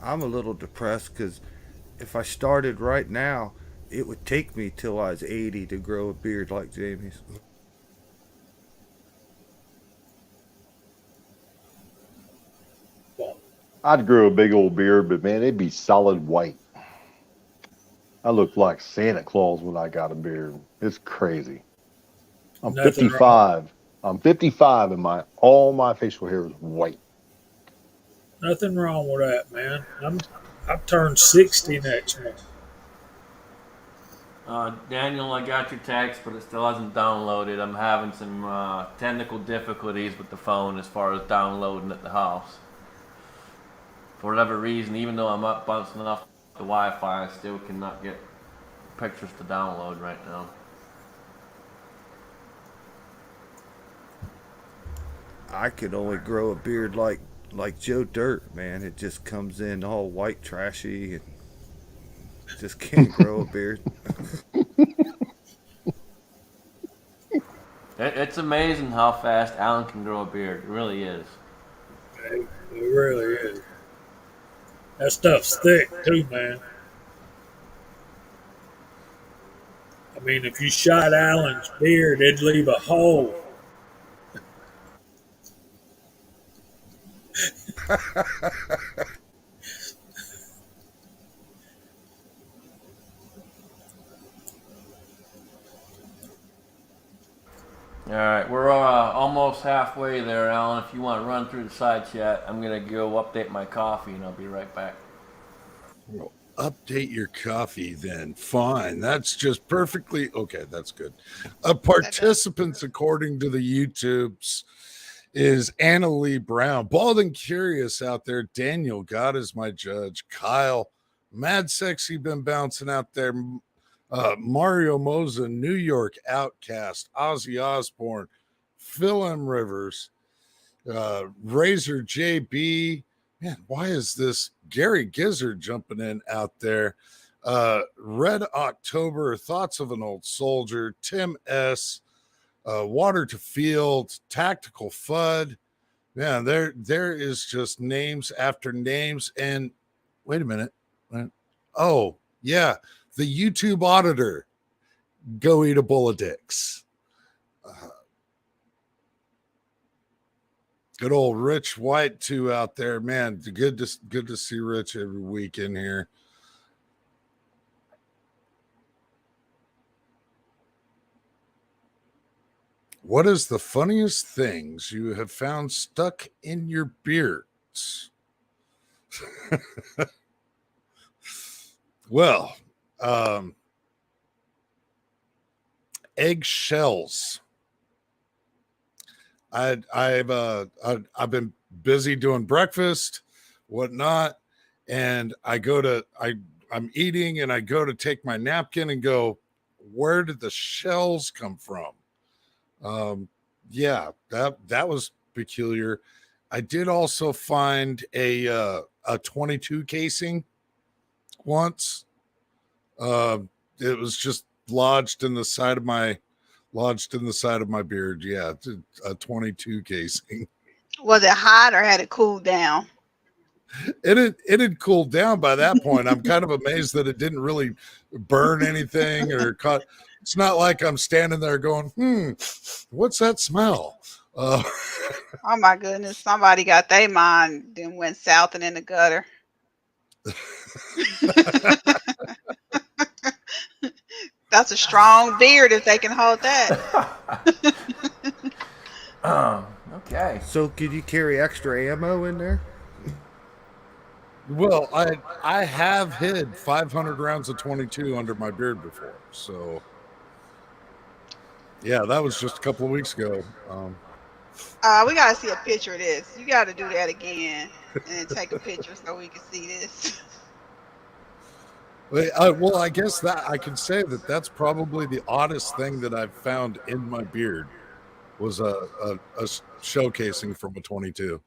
I'm a little depressed because if I started right now, it would take me till I was 80 to grow a beard like Jamie's. I'd grow a big old beard, but man, it'd be solid white. I look like Santa Claus when I got a beard. It's crazy. I'm Nothing 55. I'm 55 and all my facial hair is white. Nothing wrong with that, man. I've turned 60 next month. Daniel, I got your text, but it still hasn't downloaded. I'm having some technical difficulties with the phone as far as downloading at the house. For whatever reason, even though I'm up bouncing off the Wi-Fi, I still cannot get pictures to download right now. I could only grow a beard like Joe Dirt, man. It just comes in all white, trashy, and just can't grow a beard. It's amazing how fast Alan can grow a beard. It really is. It really is. That stuff's thick too, man. I mean, if you shot Alan's beard, it'd leave a hole. All right, we're almost halfway there, Alan. If you want to run through the side chat, I'm going to go update my coffee, and I'll be right back. Well, update your coffee then. Fine. That's just perfectly okay. That's good. Participants, according to the YouTubes, is Anna Lee Brown. Bald and Curious out there. Daniel, God is my judge. Kyle, Mad Sexy been bouncing out there. Mario Moza, New York Outcast, Ozzy Osbourne, Phil M. Rivers, Razor JB. Man, why is this Gary Gizzard jumping in out there? Red October, Thoughts of an Old Soldier, Tim S., Water to Field, Tactical FUD. Man, there is just names after names. And wait a minute. Oh, yeah. The YouTube auditor, go eat a bowl of dicks. Good old Rich White too out there, man. Good to see Rich every week in here. What is the funniest things you have found stuck in your beards? Well, eggshells. I've been busy doing breakfast, whatnot, and I'm eating and I go to take my napkin and go, where did the shells come from? Yeah, that was peculiar. I did also find a 22 casing once. It was just lodged in the side of my beard. Yeah, a 22 casing. Was it hot or had it cooled down? It had cooled down by that point. I'm kind of amazed that it didn't really burn anything or cut. It's not like I'm standing there going, what's that smell? Oh my goodness. Somebody got their mind then went south and in the gutter. That's a strong beard if they can hold that. Okay. So, could you carry extra ammo in there? Well, I have hid 500 rounds of 22 under my beard before, so yeah, that was just a couple of weeks ago. We gotta see a picture of this. You gotta do that again and then take a picture so we can see this. Well, I guess that I can say that that's probably the oddest thing that I've found in my beard was a showcasing from a 22.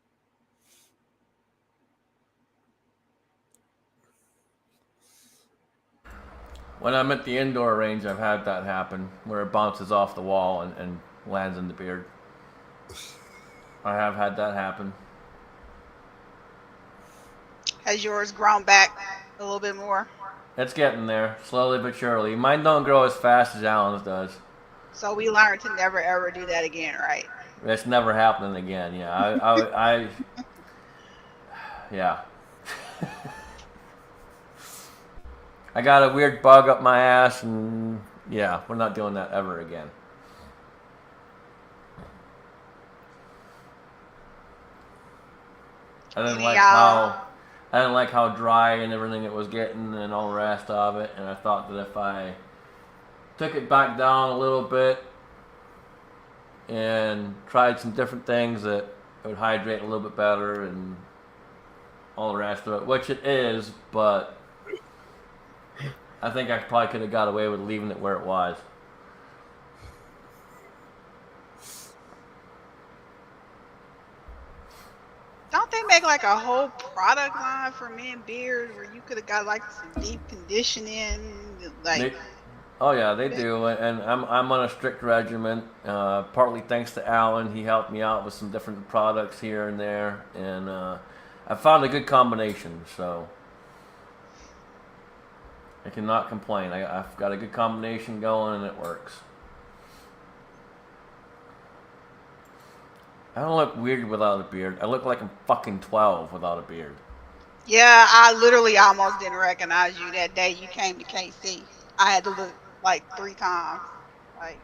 When I'm at the indoor range, I've had that happen where it bounces off the wall and lands in the beard. I have had that happen. Has yours grown back a little bit more? It's getting there, slowly but surely. Mine don't grow as fast as Alan's does. So we learned to never ever do that again, right? It's never happening again. Yeah, yeah. I got a weird bug up my ass, and yeah, we're not doing that ever again. I didn't like how dry and everything it was getting and all the rest of it, and I thought that if I took it back down a little bit and tried some different things, that it would hydrate a little bit better and all the rest of it, which it is, but I think I probably could have got away with leaving it where it was. Don't they make like a whole product line for men beard where you could have got like some deep conditioning, like? Oh yeah, they do, and I'm on a strict regimen. Partly thanks to Alan, he helped me out with some different products here and there, and I found a good combination. So I cannot complain. I've got a good combination going, and it works. I don't look weird without a beard. I look like I'm fucking 12 without a beard. Yeah, I literally almost didn't recognize you that day you came to KC. I had to look like 3 times. Like,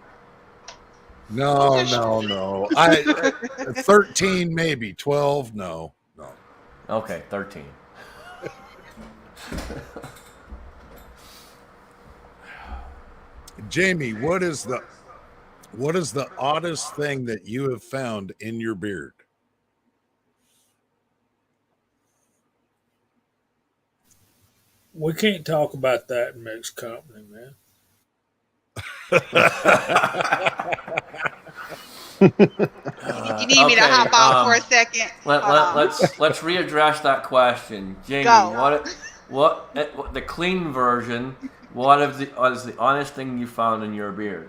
No. 13 maybe, 12 no. Okay, 13. Jamie, what is the oddest thing that you have found in your beard? We can't talk about that in mixed company, man. you need me to hop out for a second? Let's readdress that question, Jamie. Go. What the clean version? What is the honest thing you found in your beard?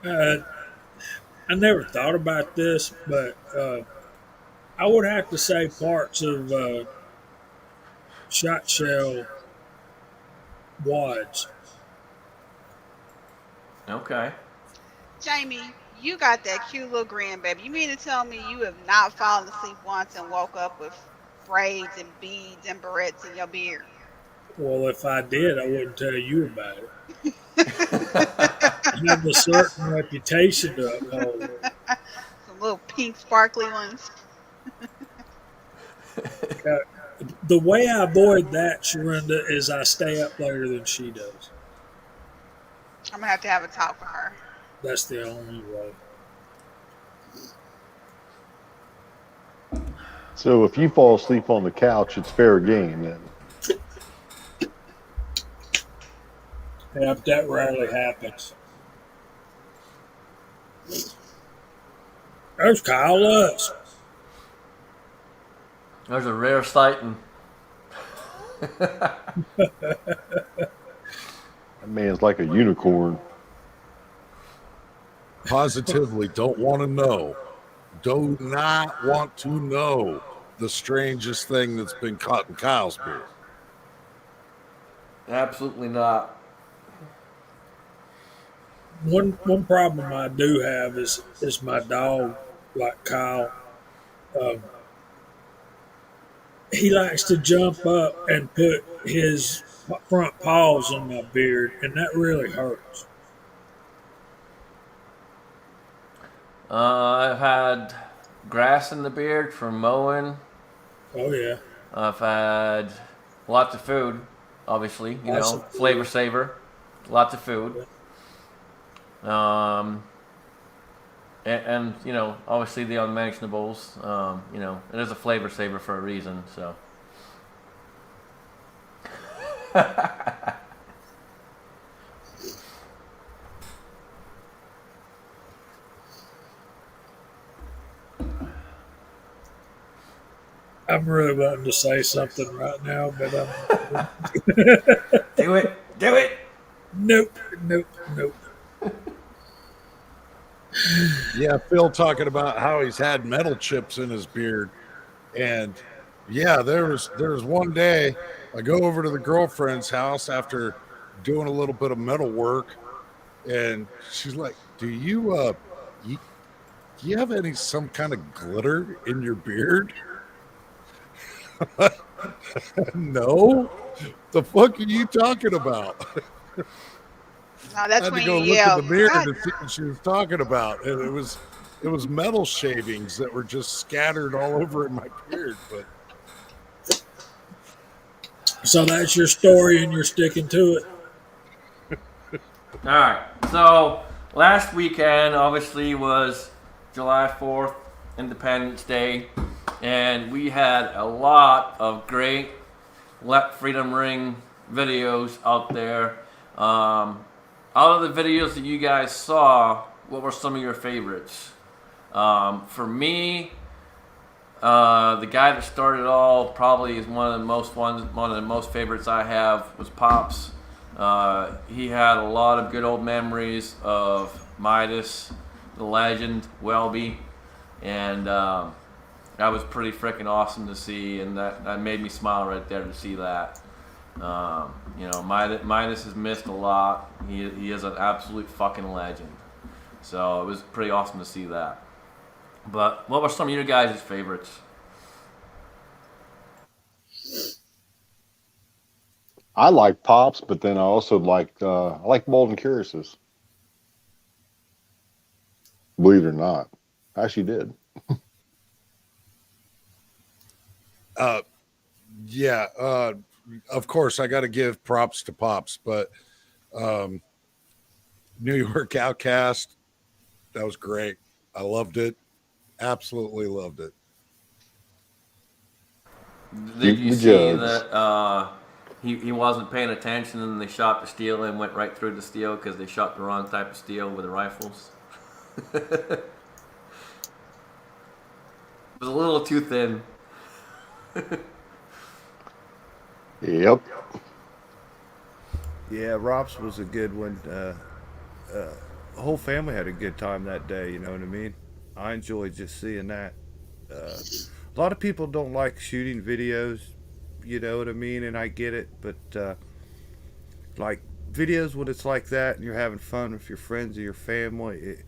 I never thought about this, but I would have to say parts of shot shell wads. Okay. Jamie, you got that cute little grin, baby. You mean to tell me you have not fallen asleep once and woke up with braids and beads and barrettes in your beard? Well, if I did, I wouldn't tell you about it. You have a certain reputation to uphold. Some little pink sparkly ones. The way I avoid that, Sharonda, is I stay up later than she does. I'm going to have a talk with her. That's the only way. So if you fall asleep on the couch, it's fair game then. Yeah, that rarely happens. There's Kyle Lutz. There's a rare sighting. That man's like a unicorn. Positively don't want to know. Do not want to know the strangest thing that's been caught in Kyle's beard. Absolutely not. One problem I do have is my dog like Kyle. Um, he likes to jump up and put his front paws in my beard, and that really hurts. I've had grass in the beard from mowing. Oh yeah, I've had lots of food, obviously. You Lots know, of food. flavor saver, lots of food. And you know, obviously the unmentionables. You know, it is a flavor saver for a reason. So. I'm really wanting to say something right now, but Do it. Do it. nope, nope, nope. Yeah, Phil talking about how he's had metal chips in his beard. And yeah, there was one day I go over to the girlfriend's house after doing a little bit of metal work, and she's like, you, do you have some kind of glitter in your beard?" No. The fuck are you talking about? No, I that's had to when go you look in yell. the mirror God, to see what she was talking about, and it was metal shavings that were just scattered all over in my beard. But So that's your story, and you're sticking to it. All right. So last weekend, obviously, was July 4th, Independence Day, and we had a lot of great Let Freedom Ring videos out there. Out of the videos that you guys saw, what were some of your favorites? For me, the guy that started it all probably is one of the most favorites I have was Pops. He had a lot of good old memories of Midas, the legend, Welby, and that was pretty freaking awesome to see, and that made me smile right there to see that. You know, Midas has missed a lot. He is an absolute fucking legend. So it was pretty awesome to see that. But what were some of your guys' favorites? I like Pops, but then I also I like Bold and Curious's. Believe it or not, I actually did. yeah, of course I got to give props to Pops, but New York Outcast, that was great. I loved it. Absolutely loved it. Did you The see Jugs. that he wasn't paying attention and they shot the steel and went right through the steel because they shot the wrong type of steel with the rifles? It was a little too thin. Yep. Yeah, Rops was a good one. The whole family had a good time that day. You know what I mean? I enjoyed just seeing that. A lot of people don't like shooting videos. You know what I mean? And I get it, but like videos when it's like that and you're having fun with your friends or your family,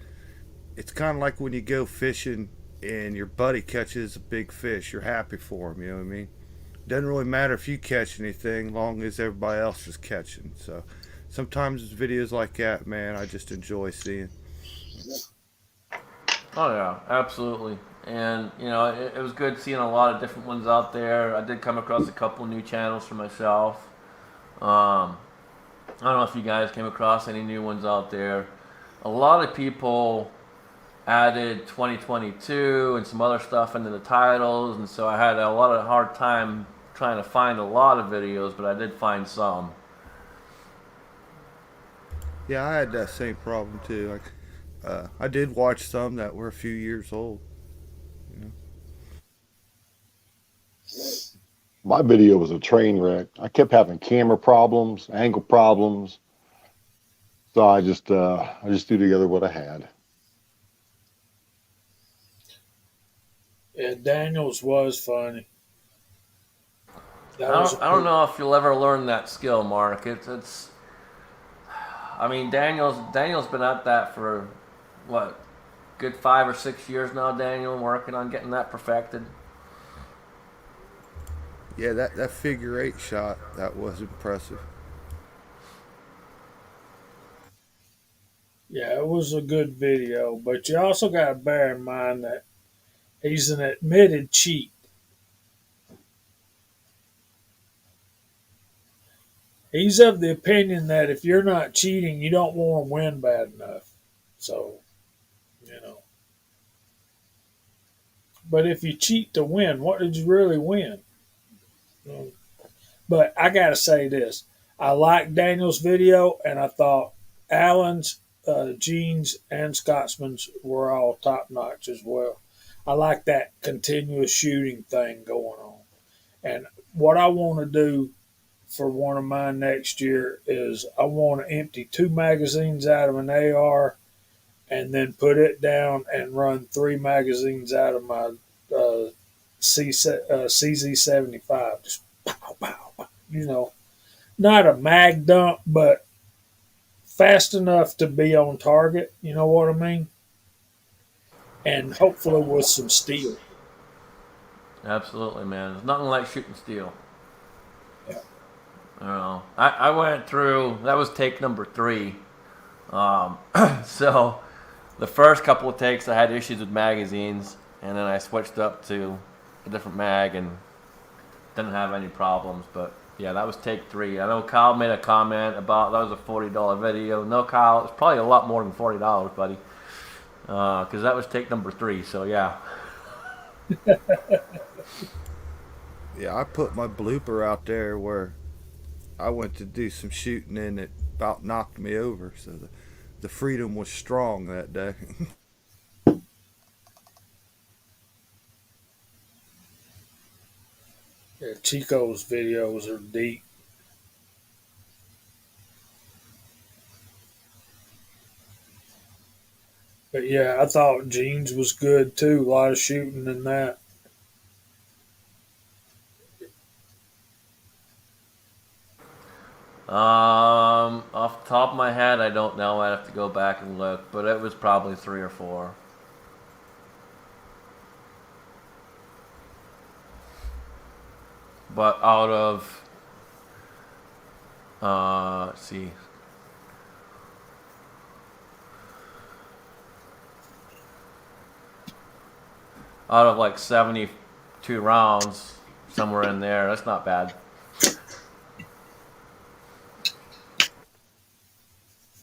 it's kind of like when you go fishing and your buddy catches a big fish. You're happy for him. You know what I mean? Doesn't really matter if you catch anything, long as everybody else is catching. So sometimes it's videos like that, man, I just enjoy seeing. Oh yeah, absolutely. And you know, it was good seeing a lot of different ones out there. I did come across a couple new channels for myself. I don't know if you guys came across any new ones out there. A lot of people added 2022 and some other stuff into the titles, and so I had a lot of hard time trying to find a lot of videos, but I did find some. Yeah, I had that same problem too. Like, I did watch some that were a few years old. You know? My video was a train wreck. I kept having camera problems, angle problems. So I just threw together what I had. Yeah, Daniels was funny. I don't know if you'll ever learn that skill, Mark. It's I mean, Daniel's been at that for what, good 5 or 6 years now, Daniel, working on getting that perfected. Yeah, that figure 8 shot, that was impressive. Yeah, it was a good video, but you also got to bear in mind that he's an admitted cheat. He's of the opinion that if you're not cheating, you don't want to win bad enough. So, you know. But if you cheat to win, what did you really win? But I got to say this. I liked Daniel's video, and I thought Alan's, Gene's, and Scotsman's were all top notch as well. I like that continuous shooting thing going on. And what I want to do for one of mine next year is I want to empty 2 magazines out of an AR and then put it down and run 3 magazines out of my CZ75. Just pow, pow, pow. You know, not a mag dump, but fast enough to be on target. You know what I mean? And hopefully with some steel. Absolutely, man. There's nothing like shooting steel. Yeah. I don't know. I went through, that was take number 3. So the first couple of takes I had issues with magazines, and then I switched up to a different mag and didn't have any problems. But yeah, that was take 3. I know Kyle made a comment about that was a $40 video. No, Kyle, it's probably a lot more than $40, buddy, because that was take number 3. So yeah. Yeah, I put my blooper out there where I went to do some shooting and it about knocked me over. So the freedom was strong that day. Yeah, Chico's videos are deep. But yeah, I thought Gene's was good too. A lot of shooting in that. Off the top of my head, I don't know. I'd have to go back and look, but it was probably 3 or 4. But out of, let's see, out of like 72 rounds, somewhere in there, that's not bad.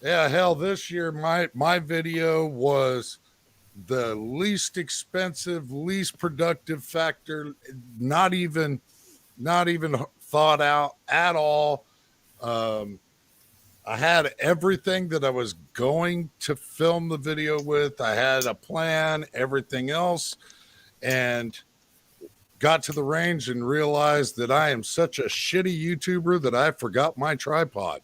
Yeah, hell, this year my video was the least expensive, least productive factor, not even thought out at all. I had everything that I was going to film the video with. I had a plan, everything else, and got to the range and realized that I am such a shitty YouTuber that I forgot my tripod.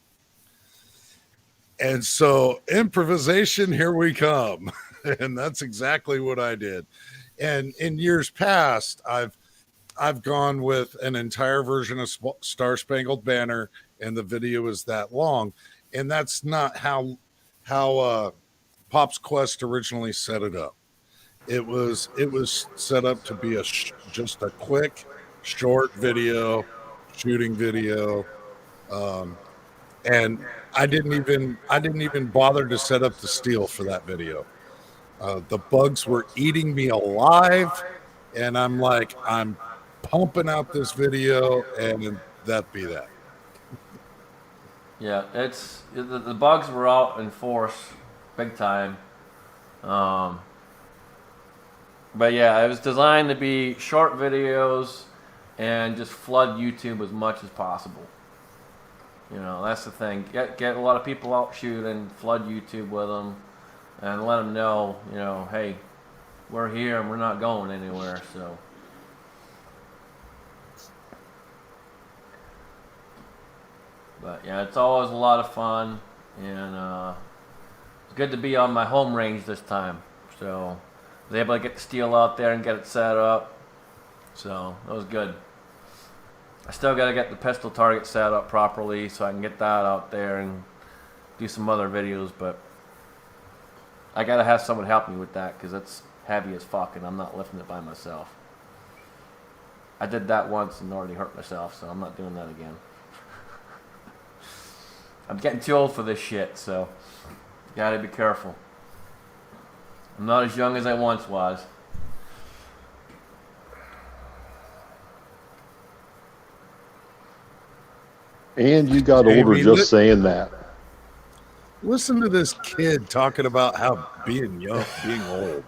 And so improvisation, here we come. And that's exactly what I did. And in years past, I've gone with an entire version of Star Spangled Banner, and the video is that long. And that's not how Pop's Quest originally set it up. It was set up to be just a quick, short video, shooting video. And I didn't even bother to set up the steel for that video. The bugs were eating me alive, and I'm like, I'm pumping out this video, and that be that. Yeah, it's the bugs were out in force, big time. But yeah, it was designed to be short videos and just flood YouTube as much as possible. You know, that's the thing. Get a lot of people out shooting, flood YouTube with them, and let them know, you know, hey, we're here and we're not going anywhere. So, but yeah, it's always a lot of fun, and it's good to be on my home range this time. So, I was able to get the steel out there and get it set up. So that was good. I still got to get the pistol target set up properly so I can get that out there and do some other videos, but I gotta have someone help me with that because it's heavy as fuck, and I'm not lifting it by myself. I did that once and already hurt myself, so I'm not doing that again. I'm getting too old for this shit, so gotta be careful. I'm not as young as I once was. And you got older Jamie, just saying that. Listen to this kid talking about how being young, being old.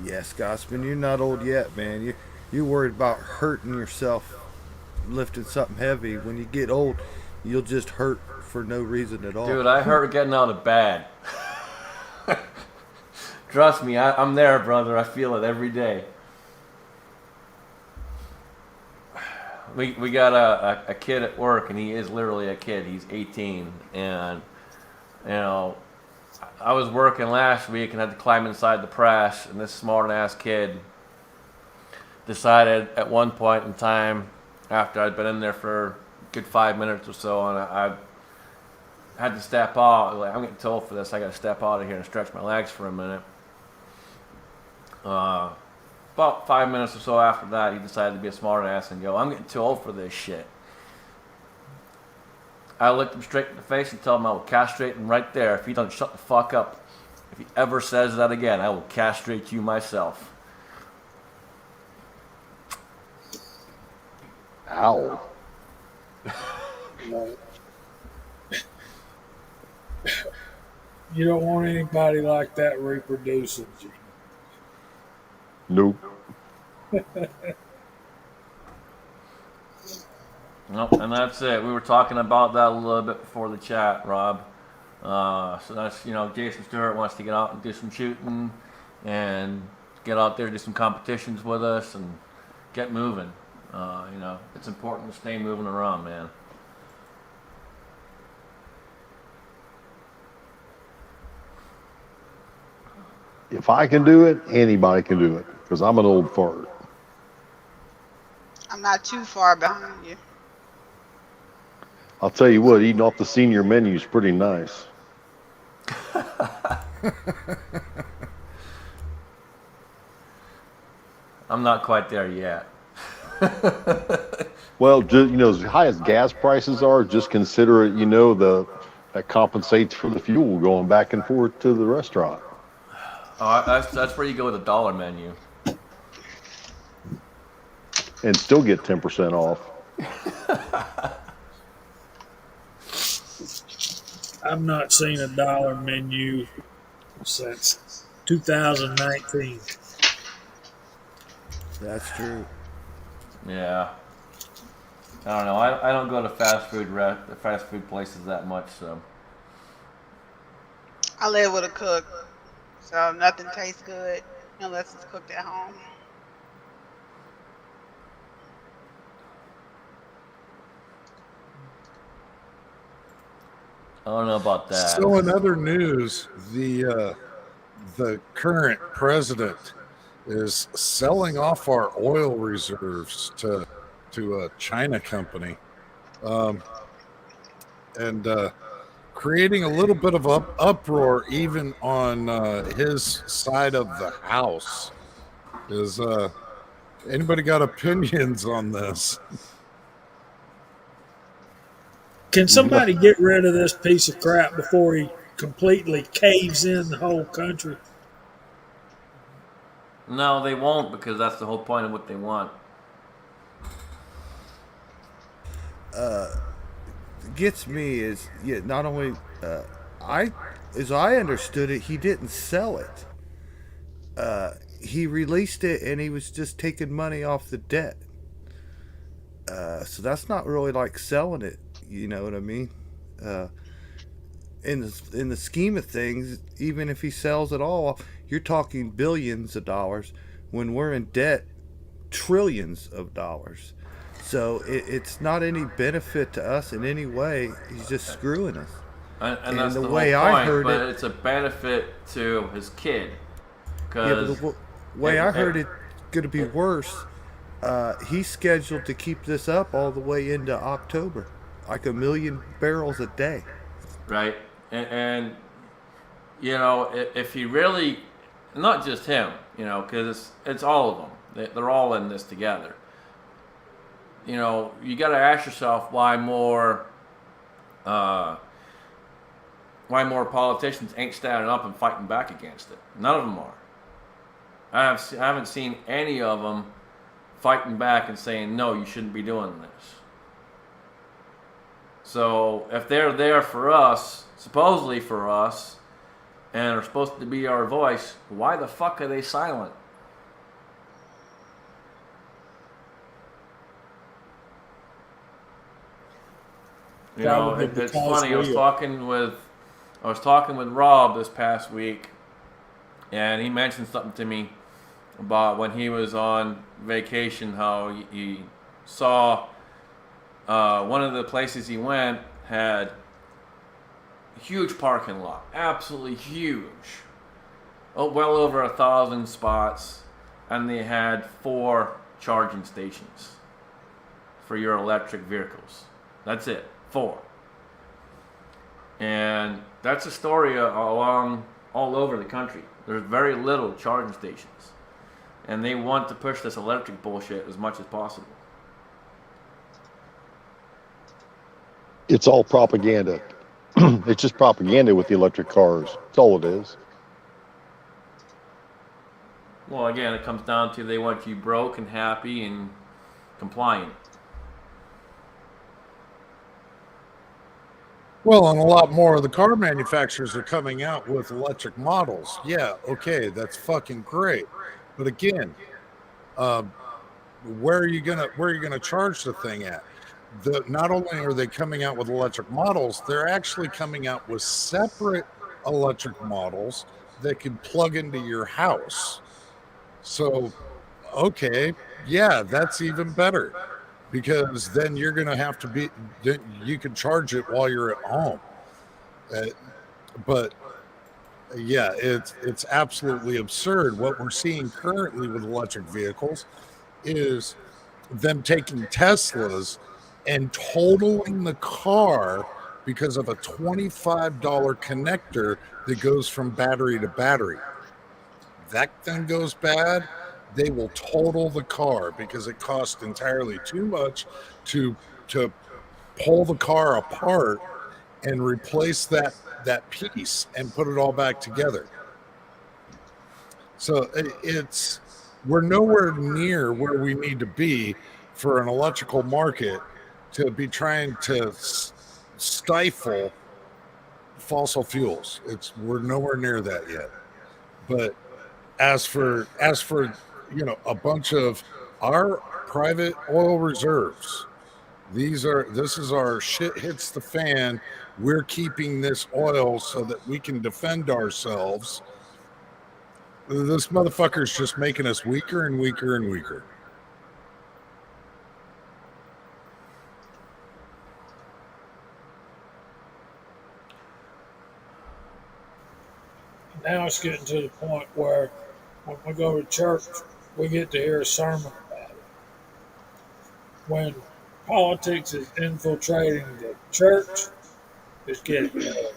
Yeah, Scotsman, you're not old yet, man. You're worried about hurting yourself lifting something heavy. When you get old, you'll just hurt for no reason at all. Dude, I hurt getting out of bed. Trust me, I'm there, brother. I feel it every day. We got a kid at work, and he is literally a kid. He's 18, and you know, I was working last week and had to climb inside the press, and this smart-ass kid decided at one point in time, after I'd been in there for a good 5 minutes or so, and I had to step out. Like, I'm getting told for this. I got to step out of here and stretch my legs for a minute. About 5 minutes or so after that, he decided to be a smart-ass and go, I'm getting too old for this shit. I looked him straight in the face and told him I will castrate him right there. If he doesn't shut the fuck up, if he ever says that again, I will castrate you myself. Ow. You don't want anybody like that reproducing you. Nope. Nope, and that's it. We were talking about that a little bit before the chat, Rob. So that's, you know, Jason Stewart wants to get out and do some shooting and get out there, do some competitions with us and get moving. You know, it's important to stay moving around, man. If I can do it, anybody can do it. Because I'm an old fart. I'm not too far behind you. I'll tell you what, eating off the senior menu is pretty nice. I'm not quite there yet. Well, just, you know, as high as gas prices are, just consider it, you know, that compensates for the fuel going back and forth to the restaurant. Oh, that's where you go with the dollar menu. And still get 10% off. I've not seen a dollar menu since 2019. That's true. Yeah. I don't know. I don't go to fast food places that much, so. I live with a cook, so nothing tastes good unless it's cooked at home. I don't know about that. So in other news, the current president is selling off our oil reserves to a China company, and creating a little bit of uproar even on his side of the house. Is anybody got opinions on this? Can somebody get rid of this piece of crap before he completely caves in the whole country? No, they won't, because that's the whole point of what they want. Gets me is, yeah, not only as I understood it, he didn't sell it. He released it and he was just taking money off the debt. So that's not really like selling it. You know what I mean? In the scheme of things, even if he sells it all, you're talking billions of dollars. When we're in debt, trillions of dollars. So it's not any benefit to us in any way. He's just screwing us. And that's the the way whole I point, heard but it- it's a benefit to his kid. Yeah, but the way I heard it, it, going to be worse he's scheduled to keep this up all the way into October, like 1 million barrels a day. Right? And you know, if he really, not just him, you know, because it's all of them. They're all in this together. You know, you got to ask yourself why more politicians ain't standing up and fighting back against it. None of them are. I haven't seen any of them fighting back and saying, no, you shouldn't be doing this. So if they're there for us, supposedly for us, and are supposed to be our voice, why the fuck are they silent? You know, Probably it's because funny. I was we- talking with Rob this past week, and he mentioned something to me about when he was on vacation, how he saw one of the places he went had a huge parking lot, absolutely huge, well over 1,000 spots, and they had 4 charging stations for your electric vehicles. That's it, 4. And that's a story all over the country. There's very little charging stations, and they want to push this electric bullshit as much as possible. It's all propaganda. It's just propaganda with the electric cars. That's all it is. Well, again, it comes down to they want you broke and happy and compliant. Well, and a lot more of the car manufacturers are coming out with electric models. Yeah, okay, that's fucking great. But again, where are you gonna charge the thing at? Not only are they coming out with electric models, they're actually coming out with separate electric models that can plug into your house. So, okay, yeah, that's even better, because then you're going to have to be, you can charge it while you're at home. But yeah, it's absolutely absurd. What we're seeing currently with electric vehicles is them taking Teslas and totaling the car because of a $25 connector that goes from battery to battery. That thing goes bad, they will total the car because it costs entirely too much to pull the car apart and replace that piece and put it all back together. So we're nowhere near where we need to be for an electrical market to be trying to stifle fossil fuels. We're nowhere near that yet. But as for a bunch of our private oil reserves, this is our shit hits the fan. We're keeping this oil so that we can defend ourselves. This motherfucker's just making us weaker and weaker and weaker. Now it's getting to the point where when we go to church, we get to hear a sermon about it. When politics is infiltrating the church, it's getting really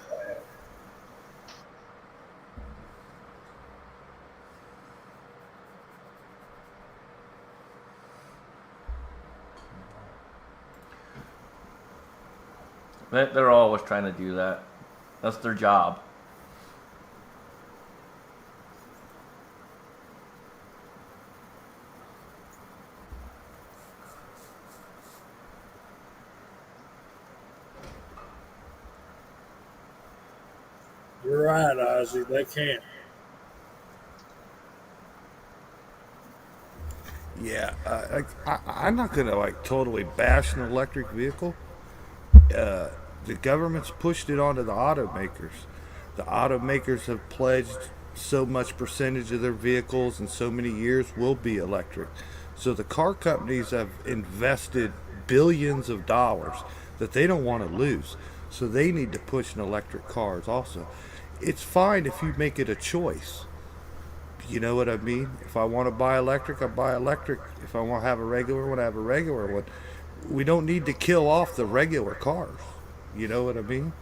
bad. They're always trying to do that. That's their job. You're right, Ozzy. They can't. Yeah, I'm not gonna like totally bash an electric vehicle. The government's pushed it onto the automakers. The automakers have pledged so much percentage of their vehicles in so many years will be electric. So the car companies have invested billions of dollars that they don't want to lose. So they need to push in electric cars also. It's fine if you make it a choice. You know what I mean? If I want to buy electric, I buy electric. If I want to have a regular one, I have a regular one. We don't need to kill off the regular cars. You know what I mean?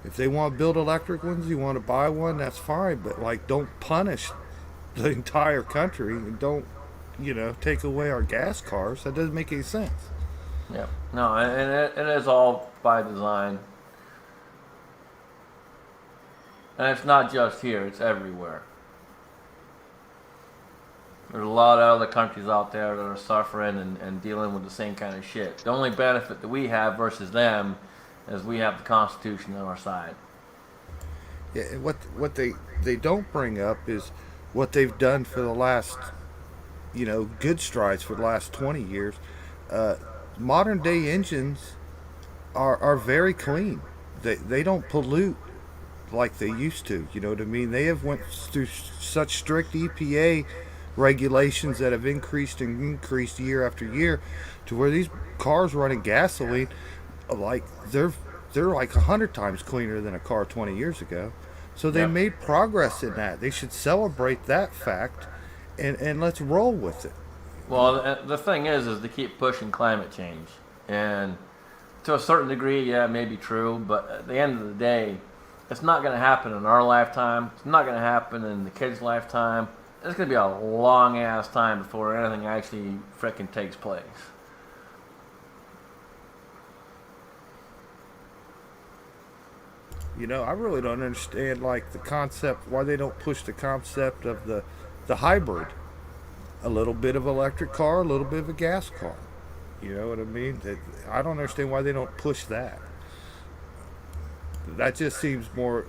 If they want to build electric ones, you want to buy one, that's fine. But like, don't punish the entire country and don't, take away our gas cars. That doesn't make any sense. Yeah. No, and it is all by design. And it's not just here, it's everywhere. There's a lot of other countries out there that are suffering and dealing with the same kind of shit. The only benefit that we have versus them is we have the Constitution on our side. Yeah, and what they don't bring up is what they've done for the last, good strides for the last 20 years. Modern day engines are very clean. They don't pollute like they used to. You know what I mean? They have went through such strict EPA regulations that have increased and increased year after year, to where these cars running gasoline, like they're like 100 times cleaner than a car 20 years ago. So they Yep. made progress in that. They should celebrate that fact, and let's roll with it. Well, the thing is to keep pushing climate change. And to a certain degree, yeah, it may be true, but at the end of the day, it's not going to happen in our lifetime. It's not going to happen in the kids' lifetime. It's going to be a long ass time before anything actually frickin' takes place. I really don't understand like the concept, why they don't push the concept of the hybrid. A little bit of electric car, a little bit of a gas car. You know what I mean? I don't understand why they don't push that. That just seems more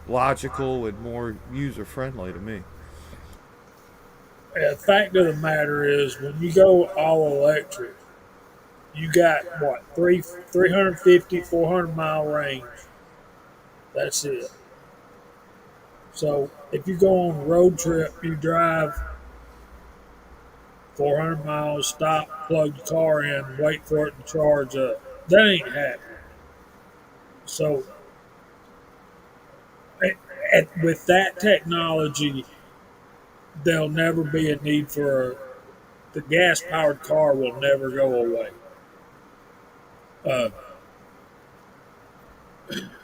logical and more user friendly to me. The fact of the matter is, when you go all electric, you got what, 350, 400 mile range. That's it. So if you go on a road trip, you drive 400 miles, stop, plug your car in, wait for it to charge up. That ain't happening. So with that technology, there'll never be a need for the gas powered car will never go away.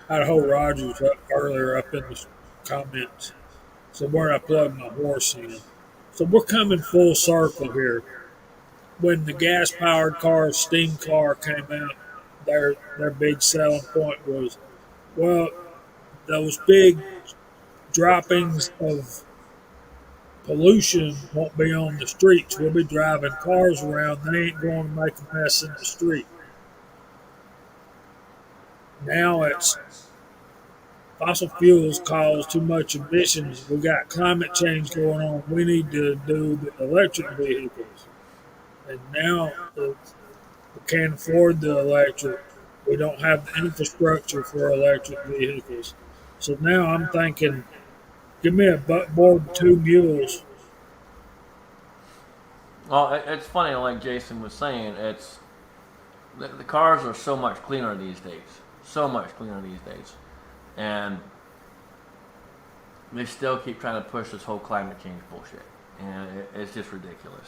Idaho Rogers earlier up in the comments. So where I plug my horse in. So we're coming full circle here. When the gas powered car, steam car came out, their big selling point was, well, those big droppings of pollution won't be on the streets. We'll be driving cars around. They ain't going to make a mess in the street. Now it's fossil fuels cause too much emissions. We got climate change going on. We need to do the electric vehicles. And now we can't afford the electric. We don't have the infrastructure for electric vehicles. So now I'm thinking, give me a buckboard and 2 mules. Well, it's funny, like Jason was saying, the cars are so much cleaner these days. So much cleaner these days. And they still keep trying to push this whole climate change bullshit. And it's just ridiculous.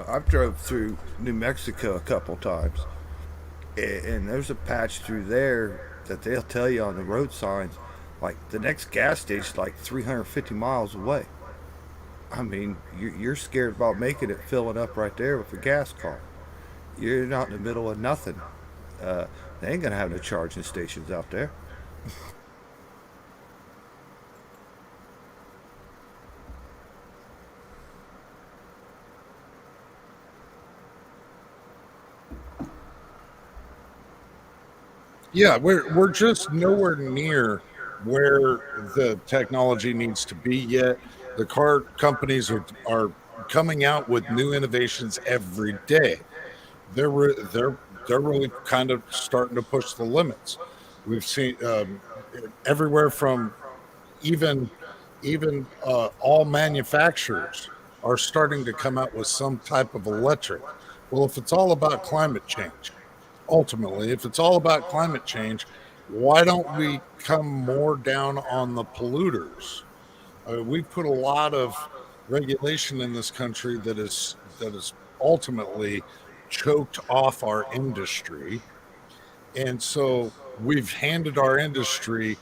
I've drove through New Mexico a couple times, and there's a patch through there that they'll tell you on the road signs, like the next gas station's like 350 miles away. I mean, you're scared about making it filling up right there with a gas car. You're not in the middle of nothing. They ain't gonna have no charging stations out there. Yeah, we're just nowhere near where the technology needs to be yet. The car companies are coming out with new innovations every day. They're really kind of starting to push the limits. We've seen everywhere from even all manufacturers are starting to come out with some type of electric. Well, if it's all about climate change, ultimately, if it's all about climate change, why don't we come more down on the polluters We've put a lot of regulation in this country that is ultimately choked off our industry, and so we've handed our industry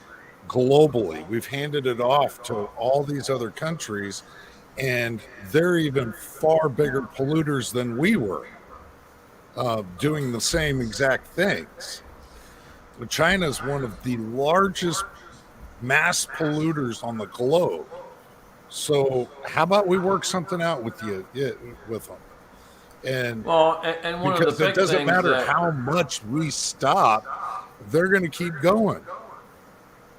globally. We've handed it off to all these other countries, and they're even far bigger polluters than we were, doing the same exact things. China is one of the largest mass polluters on the globe. So how about we work something out with you, with them? And Well, and one of the because it big doesn't things matter that how much we stop, they're going to keep going.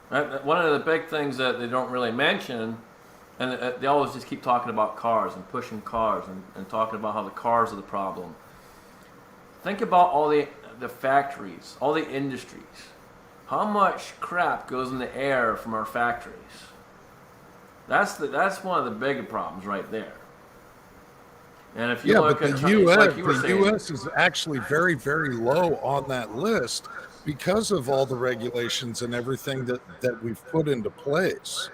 one of the big things that they don't really mention, and they always just keep talking about cars and pushing cars and talking about how the cars are the problem. Think about all the factories, all the industries. How much crap goes in the air from our factories? That's one of the bigger problems right there. And if you look but at the U.S. like you were the saying, U.S. is actually very, very low on that list because of all the regulations and everything that we've put into place.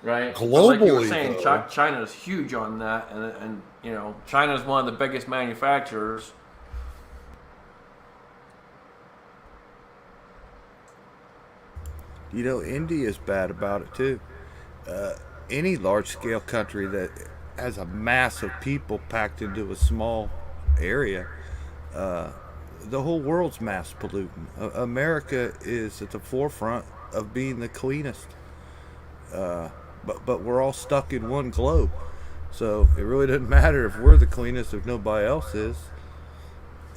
right? But like you were Globally, saying, though, China is huge on that, and you know, China is one of the biggest manufacturers. You know, India is bad about it too. Any large scale country that has a mass of people packed into a small area, the whole world's mass polluting. America is at the forefront of being the cleanest, but we're all stuck in one globe. So it really doesn't matter if we're the cleanest if nobody else is.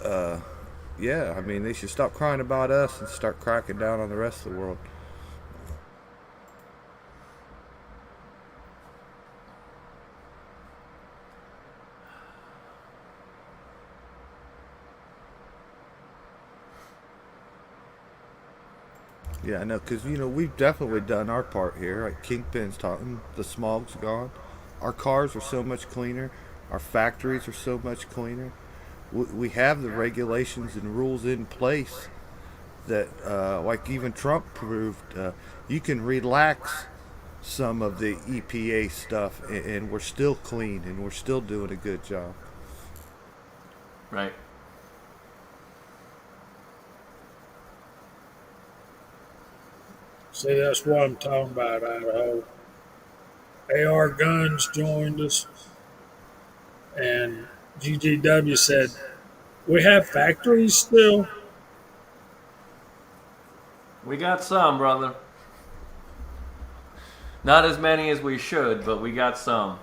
Yeah, I mean, they should stop crying about us and start cracking down on the rest of the world. Yeah, I know, because, you know, we've definitely done our part here. Like Kingpin's talking, the smog's gone. Our cars are so much cleaner. Our factories are so much cleaner. We have the regulations and rules in place that, like even Trump proved, you can relax some of the EPA stuff, and we're still clean and we're still doing a good job. Right. See, that's what I'm talking about, Idaho. AR Guns joined us, and GGW said, "We have factories still." We got some, brother. Not as many as we should, but we got some.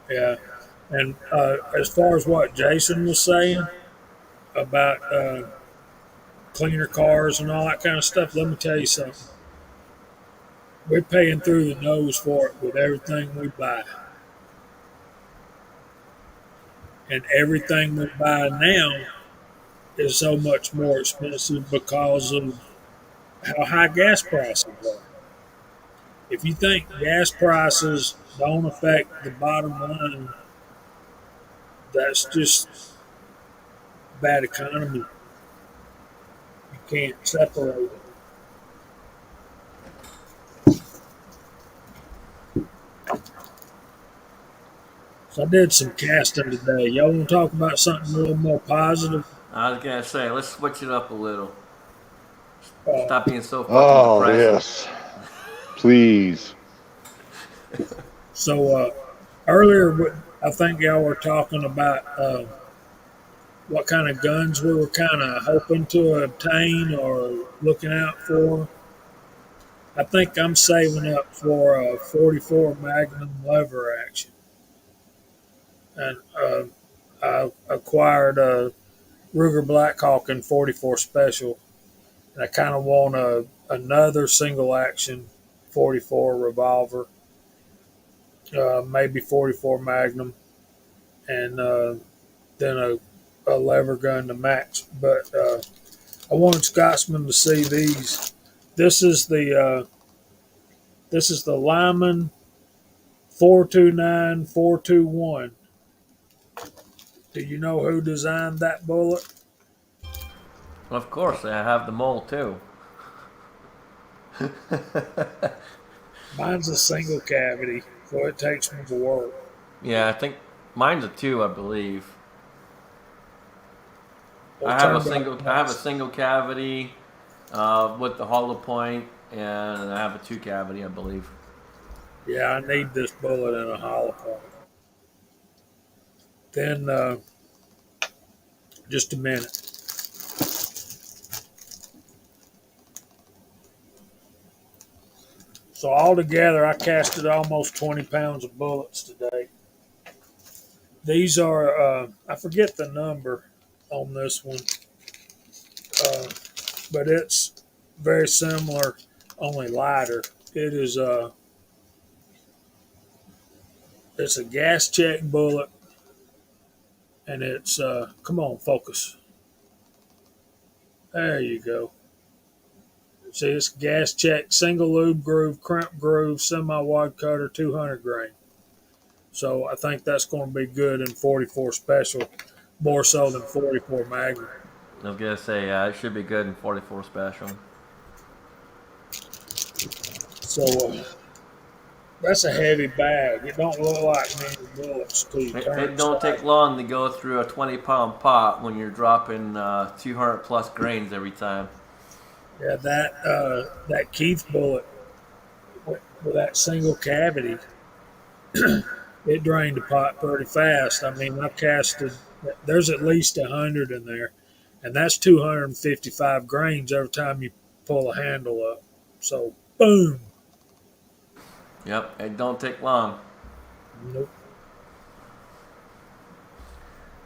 Yeah. And as far as what Jason was saying about cleaner cars and all that kind of stuff, let me tell you something. We're paying through the nose for it with everything we buy. And everything we buy now is so much more expensive because of how high gas prices are. If you think gas prices don't affect the bottom line, that's just bad economy. You can't separate it. So I did some casting today. Y'all want to talk about something a little more positive? I was gonna say, let's switch it up a little. Uh, Stop being so fucking Oh, depressing. yes. Please. so earlier, I think y'all were talking about what kind of guns we were kind of hoping to obtain or looking out for. I think I'm saving up for a 44 Magnum lever action, and I acquired a Ruger Blackhawk in 44 Special, and I kind of want another single action 44 revolver, maybe 44 Magnum, and then a lever gun to match. But I wanted Scotsman to see these. This is the Lyman 429421. Do you know who designed that bullet? Of course, I have the mole too. Mine's a single cavity, so it takes more work. Yeah, I think mine's a 2, I believe. Well, I have a turned out single cavity with the hollow point, and I have a 2 cavity, I believe. Yeah, I need this bullet in a hollow point. Then, just a minute. So altogether, I casted almost 20 pounds of bullets today. These are, I forget the number on this one, but it's very similar, only lighter. It is it's a gas check bullet, and it's come on, focus. There you go. See, it's gas check, single lube groove, crimp groove, semi-wide cutter, 200 grain. So I think that's going to be good in 44 special, more so than 44 Magnum. I was gonna say it should be good in 44 special. So that's a heavy bag. It don't look like many bullets till you turn It don't take long to go through a 20-pound pot when you're dropping 200 plus grains every time. Yeah, that Keith bullet with that single cavity, it drained the pot pretty fast. I mean, I casted. There's at least 100 in there, and that's 255 grains every time you pull a handle up. So, boom. Yep, it don't take long. Nope.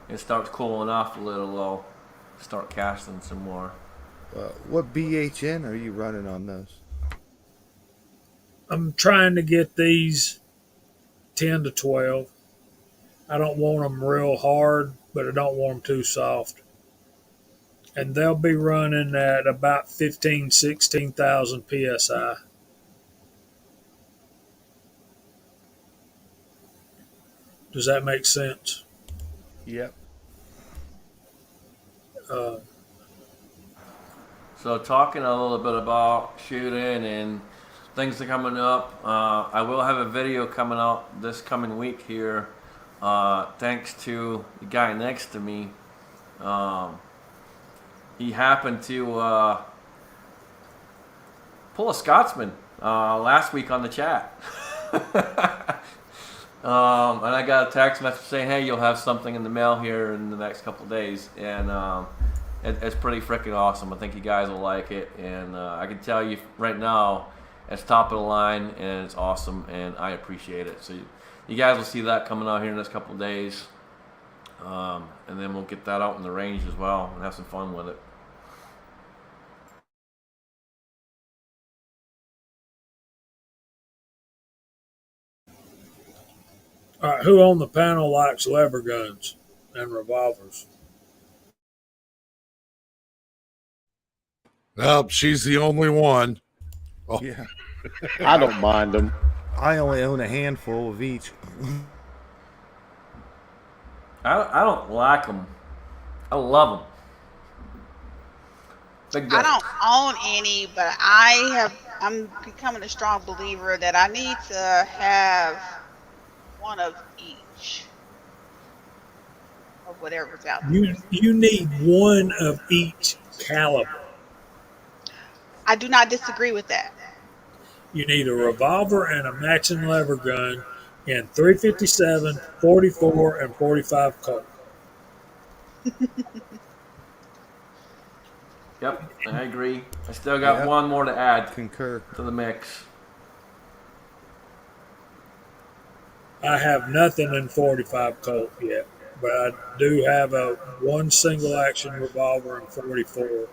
It starts cooling off a little, though. Start casting some more. What BHN are you running on those? I'm trying to get these 10 to 12. I don't want them real hard, but I don't want them too soft. And they'll be running at about 15, 16,000 PSI. Does that make sense? Yep. So talking a little bit about shooting and things that are coming up, I will have a video coming out this coming week here, thanks to the guy next to me. He happened to pull a Scotsman last week on the chat. And I got a text message saying, hey, you'll have something in the mail here in the next couple of days. And it's pretty freaking awesome. I think you guys will like it. And I can tell you right now, it's top of the line and it's awesome. And I appreciate it. So you guys will see that coming out here in the next couple of days. And then we'll get that out in the range as well and have some fun with it. All right, who on the panel likes lever guns and revolvers? Nope, she's the only one. Oh. Yeah. I don't mind them. I only own a handful of each. I don't like them. I love them. Big I guns. don't own any, but I'm becoming a strong believer that I need to have one of each of whatever's out there. You need one of each caliber. I do not disagree with that. You need a revolver and a matching lever gun in 357, 44, and 45 Colt. Yep, I agree. I still got one more to add Concur. to the mix. I have nothing in 45 Colt yet, but I do have one single action revolver in 44.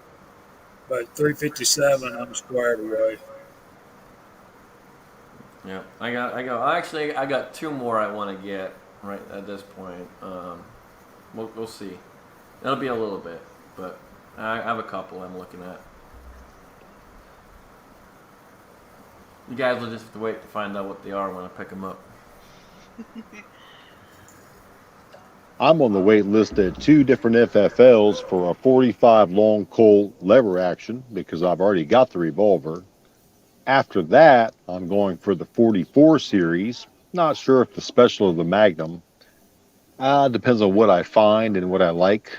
But 357, I'm squared away. Yeah, I got two more I want to get right at this point. We'll see. It'll be a little bit, but I have a couple I'm looking at. You guys will just have to wait to find out what they are when I pick them up. I'm on the wait list at 2 different FFLs for a 45 long Colt lever action because I've already got the revolver. After that, I'm going for the 44 series. Not sure if the special or the Magnum. Depends on what I find and what I like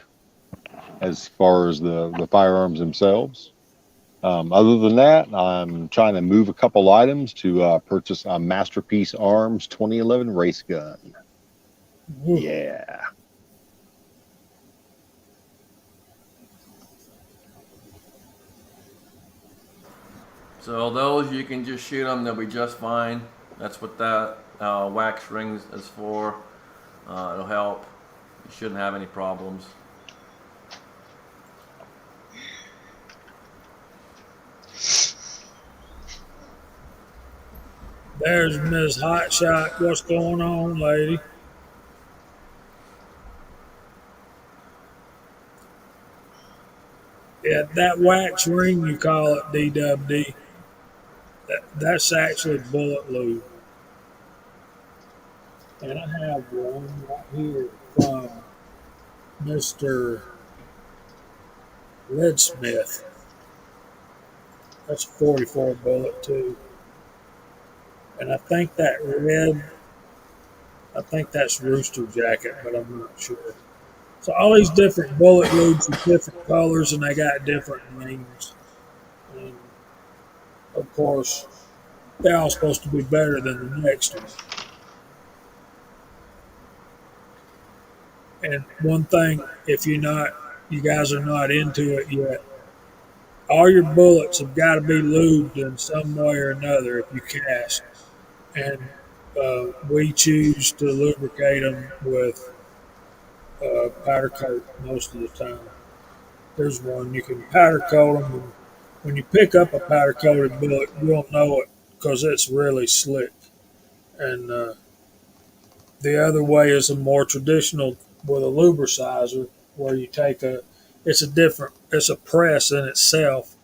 as far as the firearms themselves. Other than that, I'm trying to move a couple items to purchase a Masterpiece Arms 2011 race gun. Ooh. Yeah. So those you can just shoot them; they'll be just fine. That's what that wax rings is for. It'll help. You shouldn't have any problems. There's Miss Hotshot. What's going on, lady? Yeah, that wax ring you call it, DWD. That's actually bullet lube. And I have one right here from Mr. Leadsmith. That's a 44 bullet too. And I think that red, I think that's Rooster Jacket, but I'm not sure. So all these different bullet lubes are different colors and they got different names. And of course, they're all supposed to be better than the next one. And one thing, if you guys are not into it yet, all your bullets have got to be lubed in some way or another if you cast. And we choose to lubricate them with powder coat most of the time. There's one you can powder coat them. And when you pick up a powder coated bullet, you won't know it because it's really slick. And the other way is a more traditional with a lubricizer, where you take it's a press in itself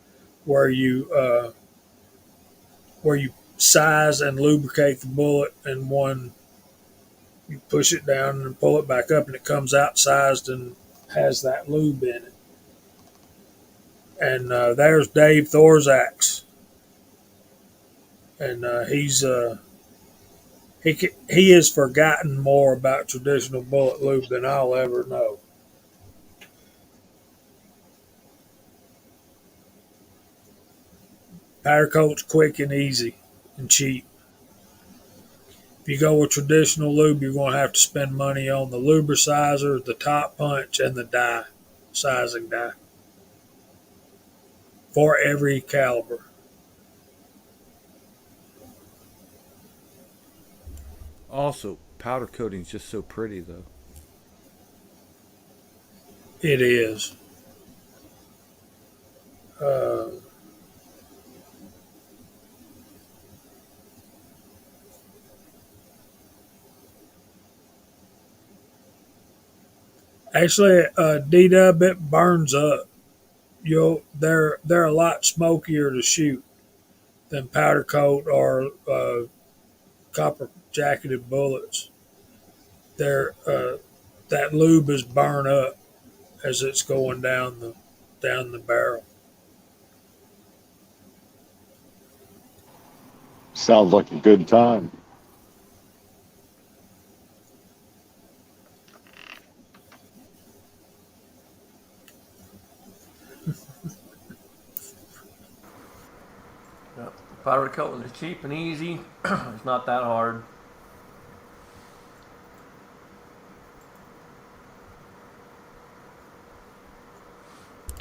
where you size and lubricate the bullet, and one you push it down and pull it back up and it comes out sized and has that lube in it. And there's Dave Thorzak's, and he has forgotten more about traditional bullet lube than I'll ever know. Powder coat's quick and easy and cheap. If you go with traditional lube, you're going to have to spend money on the lubricizer, the top punch, and the die, sizing die for every caliber. Also, powder coating is just so pretty, though. It is. Actually, D-Dub, it burns up. They're a lot smokier to shoot than powder coat or copper jacketed bullets. They're that lube is burn up as it's going down the barrel. Sounds like a good time. Yep. Powder coating is cheap and easy. It's not that hard.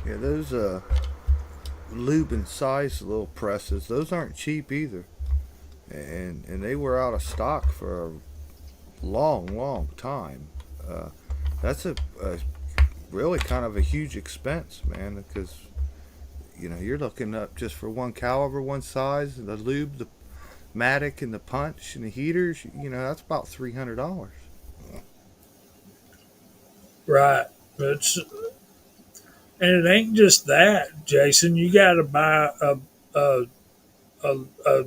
Yeah, those lube and size little presses, those aren't cheap either. And they were out of stock for a long time. That's a really kind of a huge expense, man, because you're looking up just for one caliber, one size, the lube, the matic, and the punch and the heaters. That's about $300. Right. And it ain't just that, Jason. You got to buy a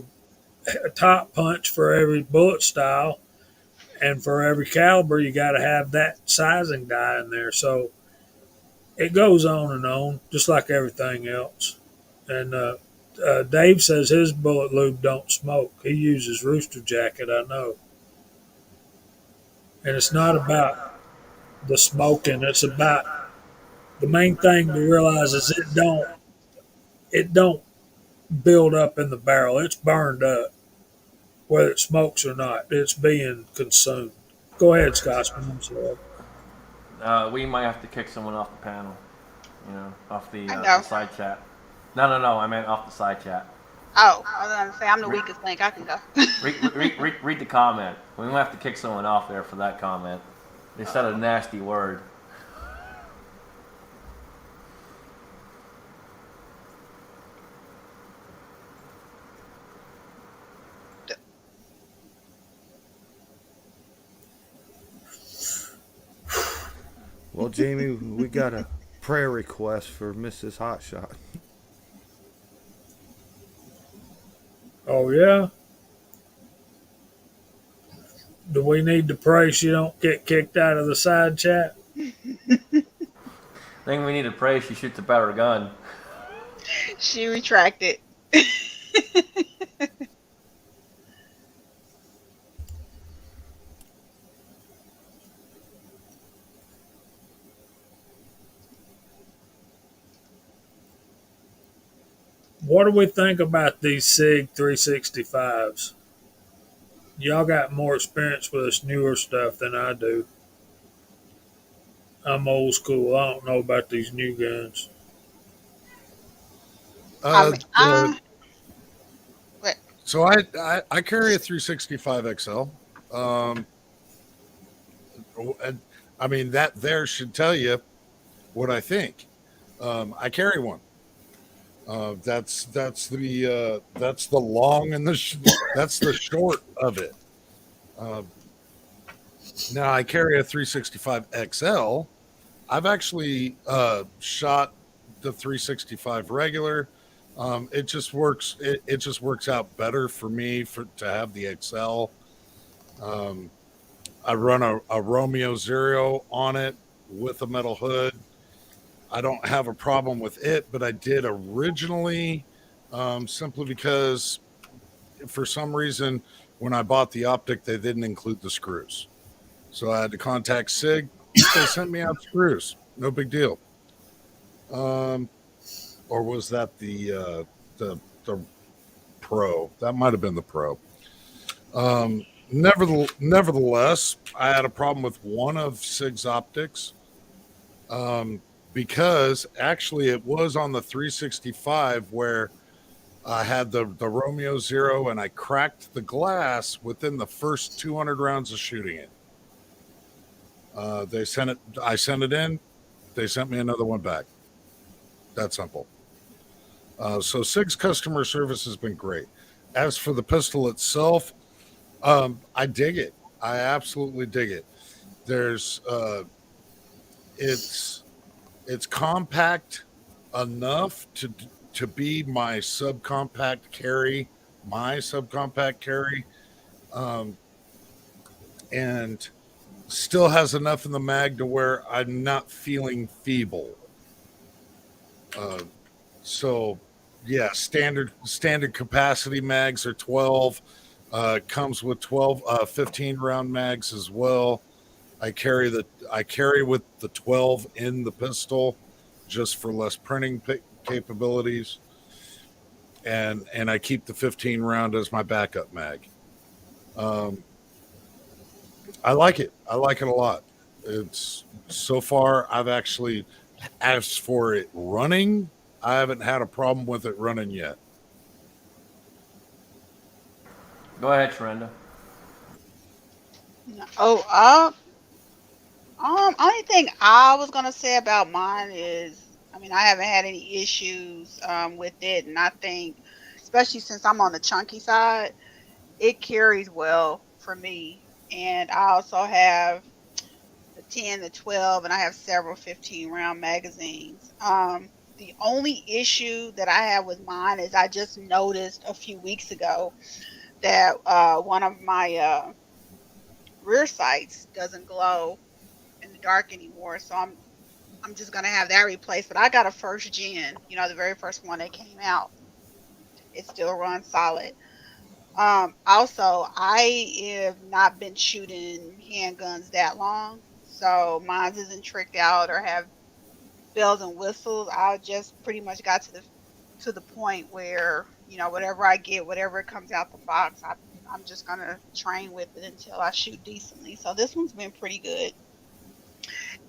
top punch for every bullet style, and for every caliber, you got to have that sizing die in there. So it goes on and on, just like everything else. And Dave says his bullet lube don't smoke. He uses Rooster Jacket, I know. And it's not about the smoking. It's about the main thing to realize is it don't build up in the barrel. It's burned up, whether it smokes or not. It's being consumed. Go ahead, Scotsman. I'm sorry. We might have to kick someone off the panel. Off I the know. side chat. No. I meant off the side chat. Oh, I was gonna say I'm the weakest link. I can go. Read the comment. We might have to kick someone off there for that comment. They said a nasty word. Well, Jamie, we got a prayer request for Mrs. Hotshot. Oh yeah. Do we need to pray she don't get kicked out of the side chat? I think we need to pray she shoots a better gun. She retracted. What do we think about these SIG 365s? Y'all got more experience with this newer stuff than I do. I'm old school. I don't know about these new guns. I mean, So I carry a 365 XL. And I mean that there should tell you what I think. I carry one. That's the long and that's the short of it. Now I carry a 365 XL. I've actually shot the 365 regular. It just works. It just works out better for me to have the XL. I run a Romeo Zero on it with a metal hood. I don't have a problem with it, but I did originally, simply because for some reason when I bought the optic they didn't include the screws, so I had to contact SIG. They sent me out screws. No big deal. Or was that the Pro? That might have been the Pro. Nevertheless, I had a problem with one of SIG's optics, because actually it was on the 365 where I had the Romeo Zero and I cracked the glass within the first 200 rounds of shooting it. I sent it in. They sent me another one back. That simple. So SIG's customer service has been great. As for the pistol itself, I dig it. I absolutely dig it. There's, it's compact enough to be my subcompact carry, and still has enough in the mag to where I'm not feeling feeble. So yeah, standard capacity mags are 12. Comes with 15 round mags as well. I carry with the 12 in the pistol just for less printing capabilities, and I keep the 15 round as my backup mag. I like it. I like it a lot. It's so far I've actually, as for it running, I haven't had a problem with it running yet. Go ahead, Sharenda. Only thing I was gonna say about mine is, I mean, I haven't had any issues with it, and I think, especially since I'm on the chunky side, it carries well for me. And I also have the 10, the 12, and I have several 15 round magazines. The only issue that I have with mine is I just noticed a few weeks ago that one of my rear sights doesn't glow in the dark anymore. So I'm just gonna have that replaced. But I got a first gen, the very first one that came out, It still runs solid. Also, I have not been shooting handguns that long, so mine isn't tricked out or have bells and whistles. I just pretty much got to the point where, whatever I get, whatever comes out the box, I'm just gonna train with it until I shoot decently. So this one's been pretty good.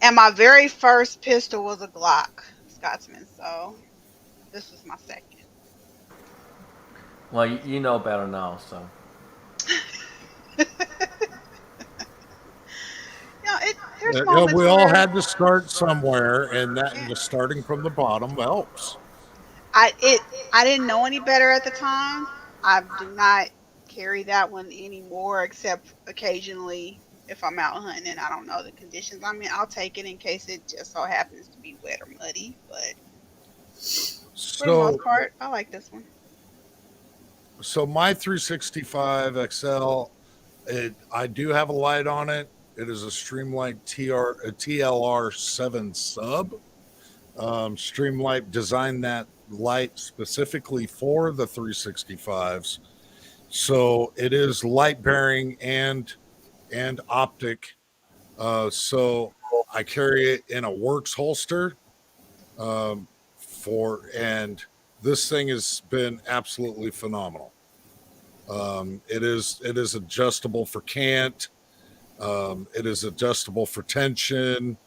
And my very first pistol was a Glock Scotsman, so this was my second. Well, you know better now, so. There's Yeah, moments we all where had to start somewhere, and that yeah, the starting from the bottom helps. I it I didn't know any better at the time. I do not carry that one anymore, except occasionally if I'm out hunting and I don't know the conditions. I mean, I'll take it in case it just so happens to be wet or muddy, but for the most So, part, I like this one. so my 365 XL, I do have a light on it. It is a Streamlight a TLR 7 sub. Streamlight designed that light specifically for the 365s. So it is light bearing and optic. So I carry it in a Works holster. And this thing has been absolutely phenomenal. It is adjustable for cant. It is adjustable for tension,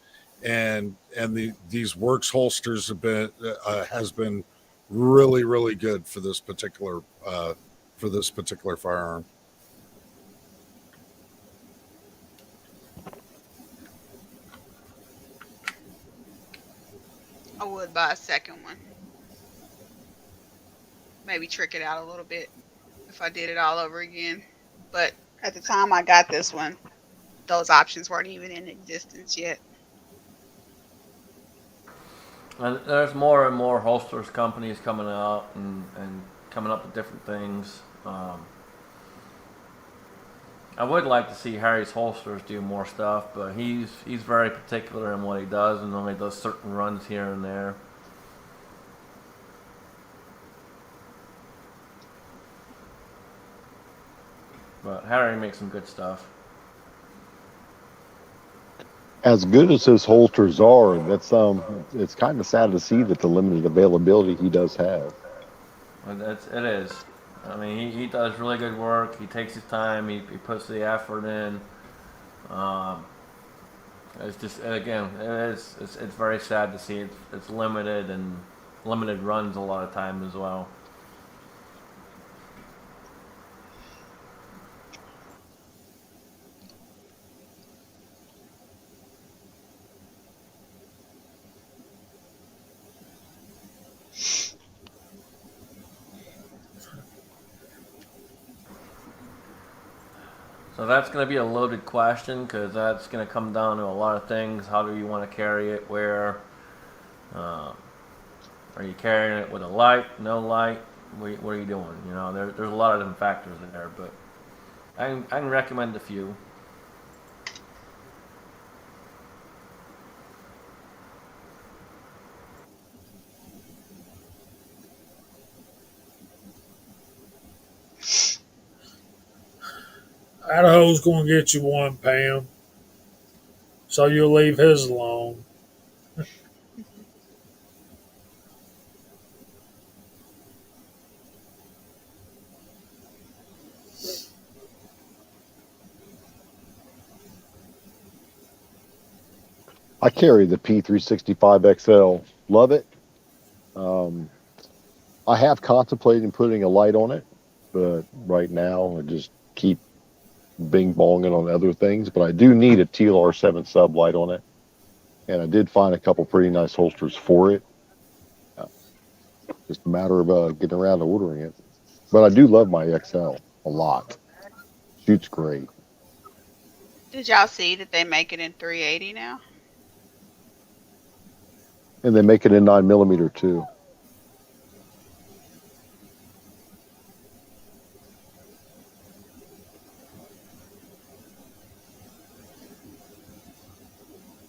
and these Works holsters have been has been really good for this particular firearm. I would buy a second one. Maybe trick it out a little bit if I did it all over again. But at the time I got this one, those options weren't even in existence yet. And there's more and more holsters companies coming out and coming up with different things. I would like to see Harry's holsters do more stuff, but he's very particular in what he does, and only does certain runs here and there. But Harry makes some good stuff. As good as his holsters are, that's it's kind of sad to see that the limited availability he does have. It is. I mean, he does really good work. He takes his time. He puts the effort in. Um, it's just again, it's very sad to see it's limited and limited runs a lot of time as well. So that's going to be a loaded question because that's going to come down to a lot of things. How do you want to carry it? Where? Are you carrying it with a light? No light? What are you doing? You know, there's a lot of different factors in there, but I can recommend a few. Idaho's going to get you one, Pam. So you'll leave his alone. I carry the P365XL. Love it. Um, I have contemplated putting a light on it, but right now I just keep bing bonging on other things. But I do need a TLR7 sub light on it, and I did find a couple pretty nice holsters for it. Uh, just a matter of getting around to ordering it. But I do love my XL a lot. Shoots great. Did y'all see that they make it in 380 now? And they make it in 9mm too.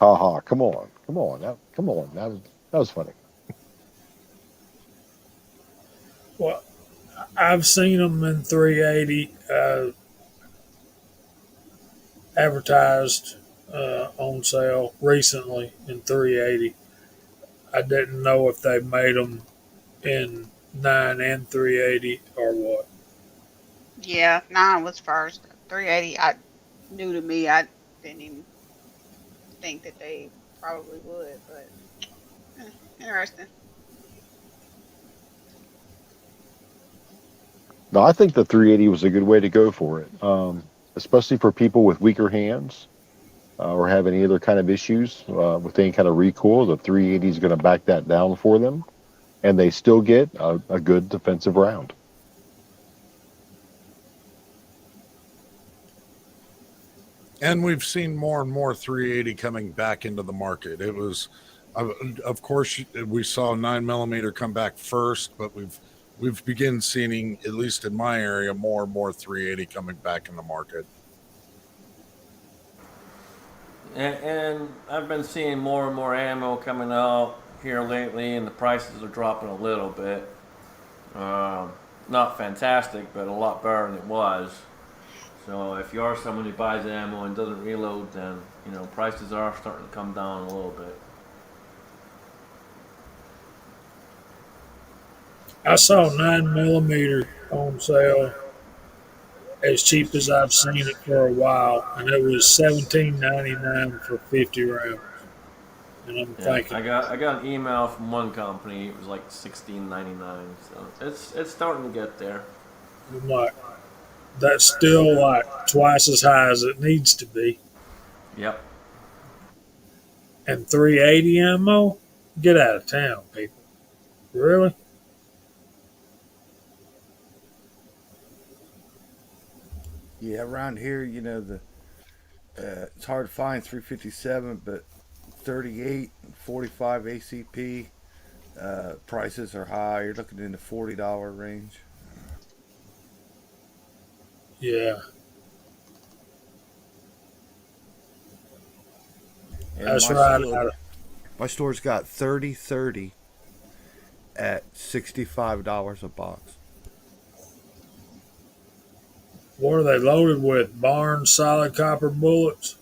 Haha, come on. Come on. Come on. That was funny. Well, I've seen them in 380 advertised on sale recently in 380. I didn't know if they made them in 9 and 380 or what. Yeah, 9 was first. 380, new to me. I didn't even think that they probably would, but interesting. No, I think the 380 was a good way to go for it, especially for people with weaker hands or have any other kind of issues with any kind of recoil. The 380 is going to back that down for them, and they still get a good defensive round. And we've seen more and more 380 coming back into the market. It was, of course, we saw 9mm come back first, but we've begun seeing, at least in my area, more and more 380 coming back in the market. And I've been seeing more and more ammo coming out here lately, and the prices are dropping a little bit. Not fantastic, but a lot better than it was. So if you are someone who buys ammo and doesn't reload, then prices are starting to come down a little bit. I saw 9mm on sale as cheap as I've seen it for a while, and it was $17.99 for 50 rounds. And I'm thinking, I got an email from one company. It was like $16.99. So it's starting to get there. I'm like, that's still like twice as high as it needs to be. Yep. And 380 ammo? Get out of town, people. Really? Yeah, around here, it's hard to find 357, but 38 and 45 ACP prices are high. You're looking in the $40 range. Yeah. And That's my right. store- my store's got 30 at $65 a box. What are they loaded with? Barnes solid copper bullets?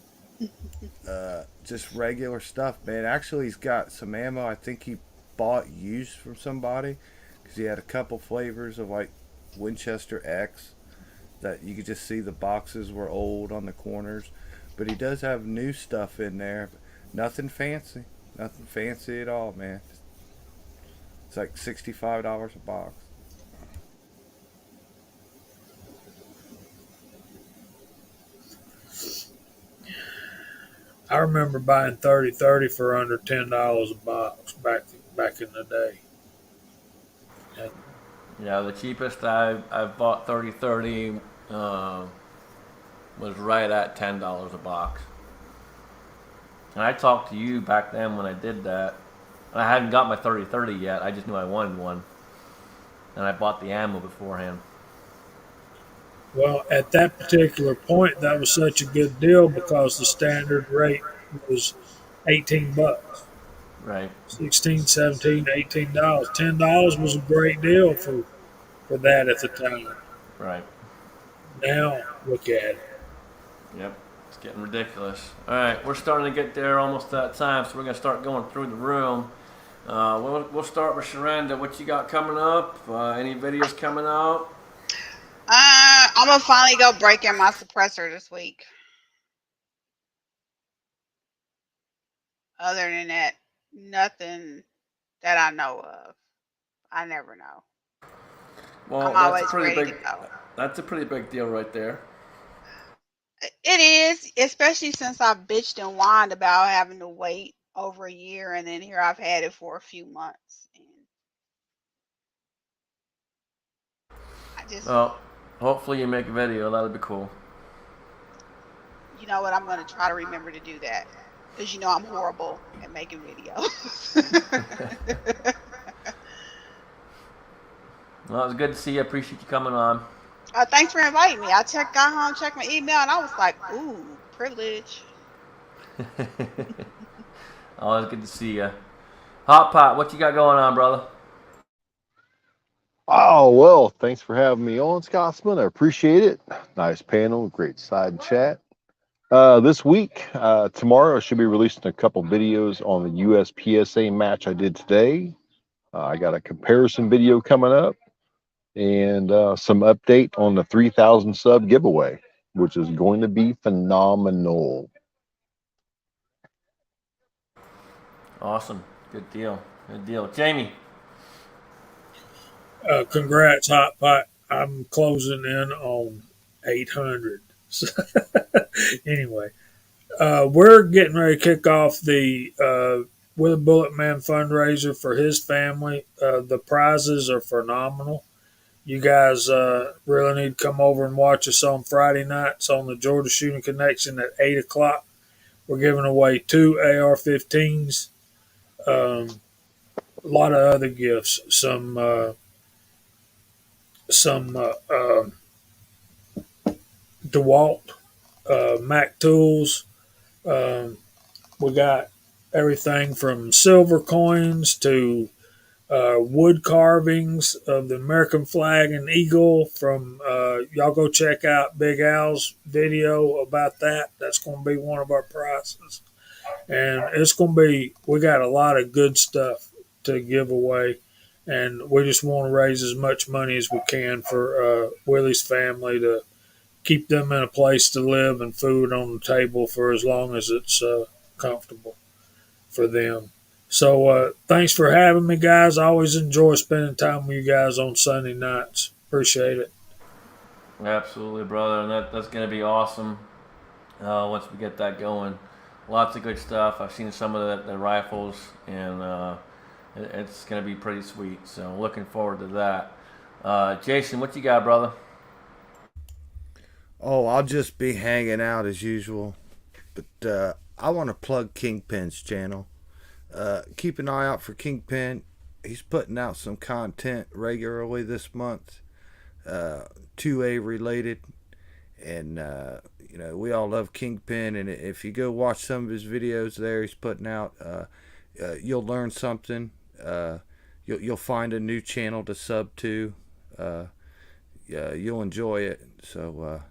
Just regular stuff, man. Actually, he's got some ammo. I think he bought used from somebody because he had a couple flavors of like Winchester X that you could just see the boxes were old on the corners. But he does have new stuff in there. Nothing fancy. Nothing fancy at all, man. It's like $65 a box. I remember buying 30 for under $10 a box back in the day. And Yeah, the cheapest I've bought 30 was right at $10 a box. And I talked to you back then when I did that. And I hadn't got my 30 yet. I just knew I wanted one. And I bought the ammo beforehand. well, at that particular point, that was such a good deal because the standard rate was $18. Right. 16, 17, $18. $10 was a great deal for that at the time. Right. Now, look at it. Yep. It's getting ridiculous. All right, we're starting to get there, almost that time, so we're gonna start going through the room. We'll start with Sharanda. What you got coming up? Any videos coming out? I'm gonna finally go break in my suppressor this week. Other than that, nothing that I know of. I never know. Well, I'm that's always a pretty ready big. to go. That's a pretty big deal right there. It is, especially since I bitched and whined about having to wait over a year, and then here I've had it for a few months. And I just, Well, hopefully you make a video. That'd be cool. you know what? I'm going to try to remember to do that because I'm horrible at making videos. Well, it was good to see you. Appreciate you coming on. Thanks for inviting me. I got home, checked my email, and I was like, ooh, privilege. Always good to see you. Hot Pot, what you got going on, brother? Oh, well, thanks for having me on, Scotsman. I appreciate it. Nice panel, great side chat. This week, tomorrow, I should be releasing a couple videos on the USPSA match I did today. I got a comparison video coming up and some update on the 3,000 sub giveaway, which is going to be phenomenal. Awesome. Good deal. Good deal. Jamie. Congrats, Hot Pot. I'm closing in on 800. So, anyway, we're getting ready to kick off the With a Bullet Man fundraiser for his family. The prizes are phenomenal. You guys really need to come over and watch us on Friday nights on the Georgia Shooting Connection at 8 o'clock. We're giving away 2 AR-15s, a lot of other gifts, some DeWalt, Mac tools. We got everything from silver coins to wood carvings of the American flag and eagle. From y'all go check out Big Al's video about that. That's going to be one of our prizes, and it's going to be. We got a lot of good stuff to give away, and we just want to raise as much money as we can for Willie's family to keep them in a place to live and food on the table for as long as it's comfortable for them. So thanks for having me, guys. I always enjoy spending time with you guys on Sunday nights. Appreciate it. Absolutely, brother. And that's going to be awesome once we get that going. Lots of good stuff. I've seen some of the rifles, and it's going to be pretty sweet. So looking forward to that. Jason, what you got, brother? Oh, I'll just be hanging out as usual. But I want to plug Kingpin's channel. Keep an eye out for Kingpin. He's putting out some content regularly this month, 2A related. And, you know, we all love Kingpin. And if you go watch some of his videos there he's putting out, you'll learn something. You'll find a new channel to sub to. You'll enjoy it. So,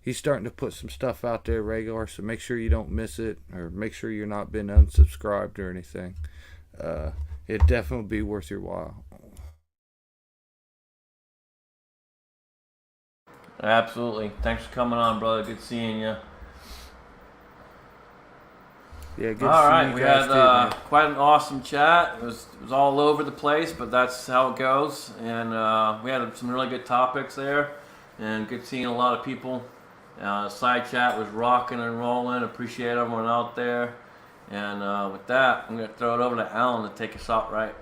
he's starting to put some stuff out there regular, so make sure you don't miss it, or make sure you're not been unsubscribed or anything. It'd definitely be worth your while. Absolutely. Thanks for coming on, brother. Good seeing you. Yeah, good All to see right, you we guys had too, man. quite an awesome chat. It was all over the place, but that's how it goes. And we had some really good topics there, and good seeing a lot of people. Side chat was rocking and rolling. Appreciate everyone out there. And with that, I'm going to throw it over to Alan to take us out right.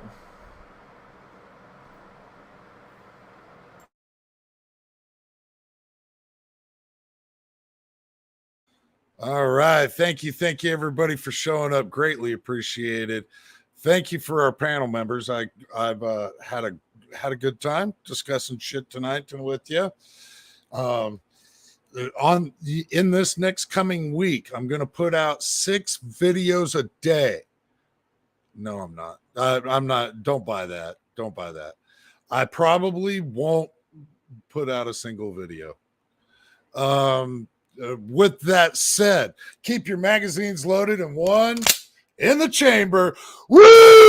All right. Thank you, everybody, for showing up. Greatly appreciated. Thank you for our panel members. I've had a good time discussing shit tonight and with you. In this next coming week, I'm going to put out 6 videos a day. No, I'm not. I'm not. Don't buy that. Don't buy that. I probably won't put out a single video. With that said, keep your magazines loaded and one in the chamber. Woo!